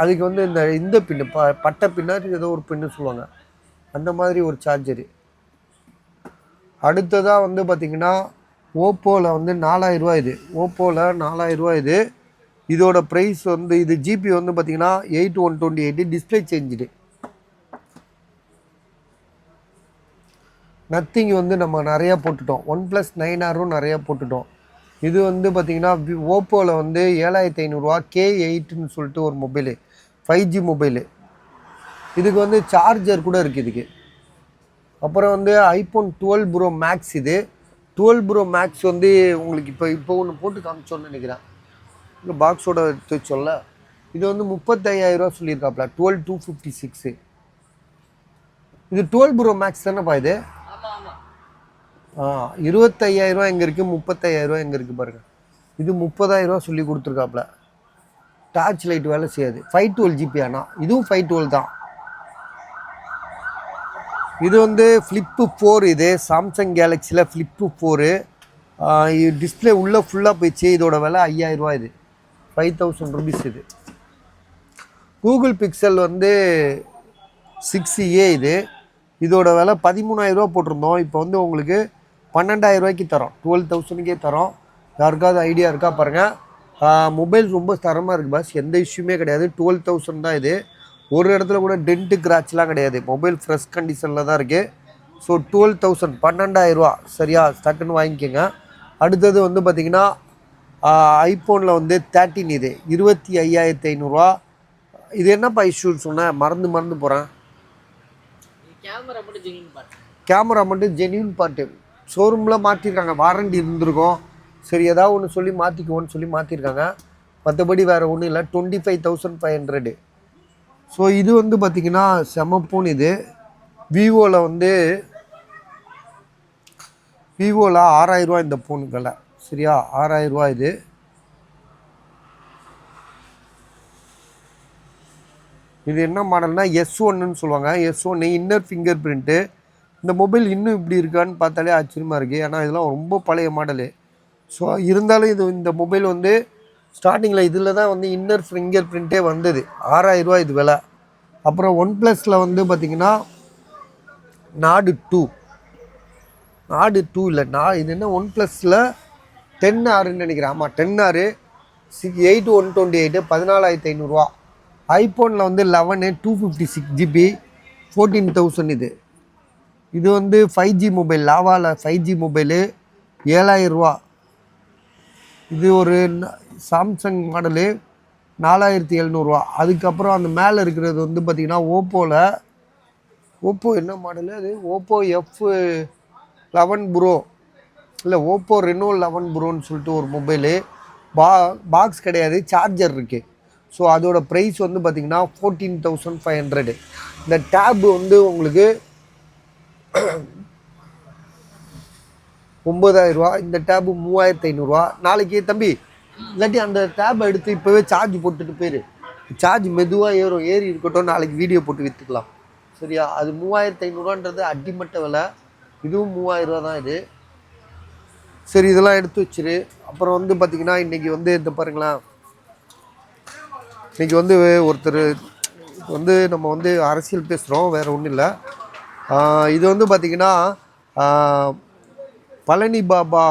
அதுக்கு வந்து இந்த பின்னு பட்டை பின்னாடி ஏதோ ஒரு பின்னு சொல்லுவாங்க, அந்த மாதிரி ஒரு சார்ஜரு. அடுத்ததாக வந்து பார்த்திங்கன்னா ஓப்போவில் வந்து 4000 இது. ஓப்போவில் 4000 இது. இதோட ப்ரைஸ் வந்து இது ஜிபி வந்து பார்த்திங்கன்னா 8128. Display changed. நத்திங் வந்து நம்ம நிறையா போட்டுட்டோம். OnePlus 9R நிறையா போட்டுட்டோம். இது வந்து பார்த்திங்கன்னா ஓப்போவில் வந்து 7500 K8ன்னு சொல்லிட்டு ஒரு மொபைலு, 5G மொபைலு. இதுக்கு வந்து சார்ஜர் கூட இருக்குது இதுக்கு. அப்புறம் வந்து iPhone 12 Pro Max. இது 12 Pro Max வந்து உங்களுக்கு இப்போ ஒன்று போட்டு காமிச்சோன்னு நினைக்கிறேன், இந்த பாக்ஸோட எடுத்து சொல்ல. இது வந்து 35,000 சொல்லியிருக்காப்புல, 12256. இது 12 Pro Max தானேப்பா இது? 25,000 எங்கே இருக்குது, 35,000 எங்கே இருக்குது பாருங்கள். இது 30,000 சொல்லி கொடுத்துருக்காப்புல. டார்ச் லைட் வேலை செய்யாது. 512GB. ஆனால் இதுவும் 512 தான். இது வந்து ஃப்ளிப்பு 4. இது சாம்சங் கேலக்ஸியில் ஃப்ளிப்பு 4. டிஸ்பிளே உள்ளே ஃபுல்லாக போயிடுச்சு. இதோட விலை 5,000 இது, 5,000 rupees இது. கூகுள் பிக்சல் வந்து 6A இது. இதோட விலை 13,000 போட்டிருந்தோம், இப்போ வந்து உங்களுக்கு 12,000 தரோம், 12,000 தரோம். யாருக்காவது ஐடியா இருக்கா பாருங்கள். மொபைல் ரொம்ப தரமாக இருக்குது பாஸ், எந்த இஷ்யூமே கிடையாது. 12,000 தான் இது. ஒரு இடத்துல கூட டென்ட்டு கிராச்லாம் கிடையாது, மொபைல் ஃப்ரெஷ் கண்டிஷனில் தான் இருக்குது. ஸோ 12,000 12,000 சரியா, டக்குன்னு வாங்கிக்கோங்க. அடுத்தது வந்து பார்த்திங்கன்னா ஐஃபோனில் வந்து 13 இது 25,500. இது என்னப்பா இஷ்யூன்னு சொன்னேன், மறந்து போகிறேன். கேமரா மட்டும் ஜென்யூன் பார்ட்டு ஷோரூமில் மாற்றிருக்காங்க, வாரண்டி இருந்திருக்கும், சரி ஏதாவது ஒன்று சொல்லி மாற்றிக்குவோன்னு சொல்லி மாற்றிருக்காங்க. மற்றபடி வேறு ஒன்றும் இல்லை. 25,500. ஸோ இது வந்து பார்த்திங்கன்னா செம ஃபோன் இது. விவோவில் 6,000 இந்த ஃபோனுக்கு விலை சரியா, 6,000 இது. இது என்ன மாடல்னா S1ன்னு சொல்லுவாங்க. S1 inner finger print. இந்த மொபைல் இன்னும் இப்படி இருக்கான்னு பார்த்தாலே ஆச்சரியமாக இருக்குது. ஏன்னா இதெல்லாம் ரொம்ப பழைய மாடலு. ஸோ இருந்தாலும் இந்த மொபைல் வந்து ஸ்டார்டிங்கில் இதில் தான் வந்து இன்னர் ஃபிங்கர் பிரிண்ட்டே வந்தது. 6000 ரூபா இது விலை. அப்புறம் ஒன் ப்ளஸில் வந்து பார்த்திங்கன்னா நாடு 2 இல்லை இது என்ன ஒன் ப்ளஸில் 10Rன்னு நினைக்கிறேன். ஆமாம் 10R 8/128 14,500 ஐஃபோனில் வந்து 11 256GB 14,000 இது வந்து 5G மொபைல். லாவாவில் 5G மொபைலு 7,000 இது ஒரு சாம்சங் மாடலு 4,700 அதுக்கப்புறம் அந்த மேலே இருக்கிறது வந்து பார்த்திங்கன்னா ஓப்போ என்ன மாடலு அது ஓப்போ F11 ப்ரோ இல்லை ஓப்போ ரெனோ 11 ப்ரோன்னு சொல்லிட்டு ஒரு மொபைலு. பாக்ஸ் கிடையாது, சார்ஜர் இருக்குது. ஸோ அதோட ப்ரைஸ் வந்து பார்த்திங்கன்னா 14,500. இந்த டேப் வந்து உங்களுக்கு 9,000. இந்த டேபு 3,500. நாளைக்கு தம்பி இல்லாட்டி அந்த டேப் எடுத்து இப்போவே சார்ஜ் போட்டுட்டு போயிரு. சார்ஜ் மெதுவாக ஏறி இருக்கட்டும், நாளைக்கு வீடியோ போட்டு விற்றுக்கலாம். சரியா? அது 3,500 அடிமட்ட விலை. இதுவும் 3,000 தான் இது. சரி, இதெல்லாம் எடுத்து வச்சிரு. அப்புறம் வந்து பார்த்திங்கன்னா இன்றைக்கி வந்து இந்த பாருங்களேன், இன்றைக்கி வந்து ஒருத்தர் வந்து நம்ம வந்து அரசியல் பேசுகிறோம், வேறு ஒன்றும் இல்லை. இது வந்து பார்த்திங்கன்னா பழனி பாபா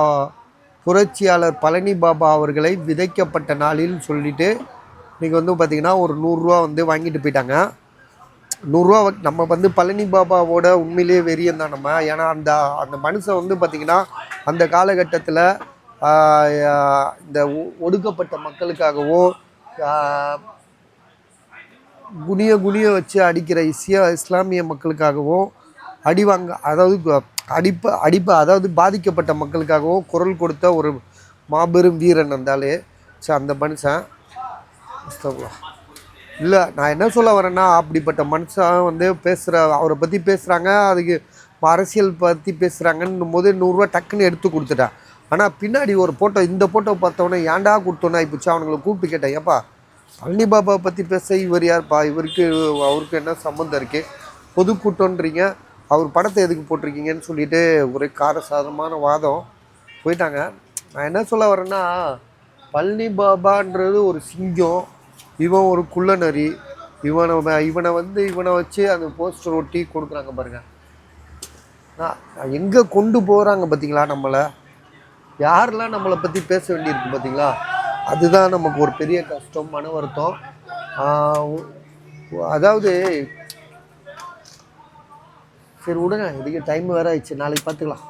புரட்சியாளர் பழனி பாபா அவர்களை விதைக்கப்பட்ட நாளில் சொல்லிட்டு இன்றைக்கி வந்து பார்த்திங்கன்னா ஒரு 100 ரூபா வந்து வாங்கிட்டு போயிட்டாங்க. 100 ரூபா நம்ம வந்து பழனி பாபாவோட உண்மையிலேயே வெறியம் தான் நம்ம. ஏன்னா அந்த மனுஷன் வந்து பார்த்திங்கன்னா அந்த காலகட்டத்தில் இந்த ஒடுக்கப்பட்ட மக்களுக்காகவும் குனிய வச்சு அடிக்கிற இஸ்லாமிய மக்களுக்காகவும் அதாவது பாதிக்கப்பட்ட மக்களுக்காகவும் குரல் கொடுத்த ஒரு மாபெரும் வீரன் இருந்தாலே. ஸோ அந்த மனுஷன் இல்லை, நான் என்ன சொல்ல வரேன்னா, அப்படிப்பட்ட மனுஷன் வந்து அவரை பற்றி பேசுகிறாங்க, அதுக்கு அரசியல் பற்றி பேசுகிறாங்கன்னும் போது 100 ரூபா டக்குன்னு எடுத்து கொடுத்துட்டேன். ஆனால் பின்னாடி ஒரு ஃபோட்டோ, இந்த ஃபோட்டோ பார்த்தோன்னே ஏன்டா கொடுத்தோன்னா இப்போச்சு அவனுங்களை கூப்பிட்டு கேட்டேன், ஏப்பா பழனி பாபாவை பற்றி பேச இவர் யார்ப்பா, அவருக்கு என்ன சம்மந்தம் இருக்குது, பொதுக்கூட்டன்றீங்க, அவர் படத்தை எதுக்கு போட்டிருக்கீங்கன்னு சொல்லிட்டு ஒரே காரசாரமான வாதம் போயிட்டாங்க. நான் என்ன சொல்ல வரேன்னா, பழனி பாபான்றது ஒரு சிங்கம், இவன் ஒரு குள்ளநரி. இவனை வச்சு அந்த போஸ்டர் ஒட்டி கொடுக்குறாங்க பாருங்க. எங்கே கொண்டு போகிறாங்க பார்த்தீங்களா நம்மளை, யாரெல்லாம் நம்மளை பற்றி பேச வேண்டியிருக்கு பார்த்தீங்களா. அதுதான் நமக்கு ஒரு பெரிய கஷ்டம், மன வருத்தம். அதாவது சரி விடுங்க, இதுக்கு டைம் வேறு ஆயிடுச்சு, நாளைக்கு பார்த்துக்கலாம்.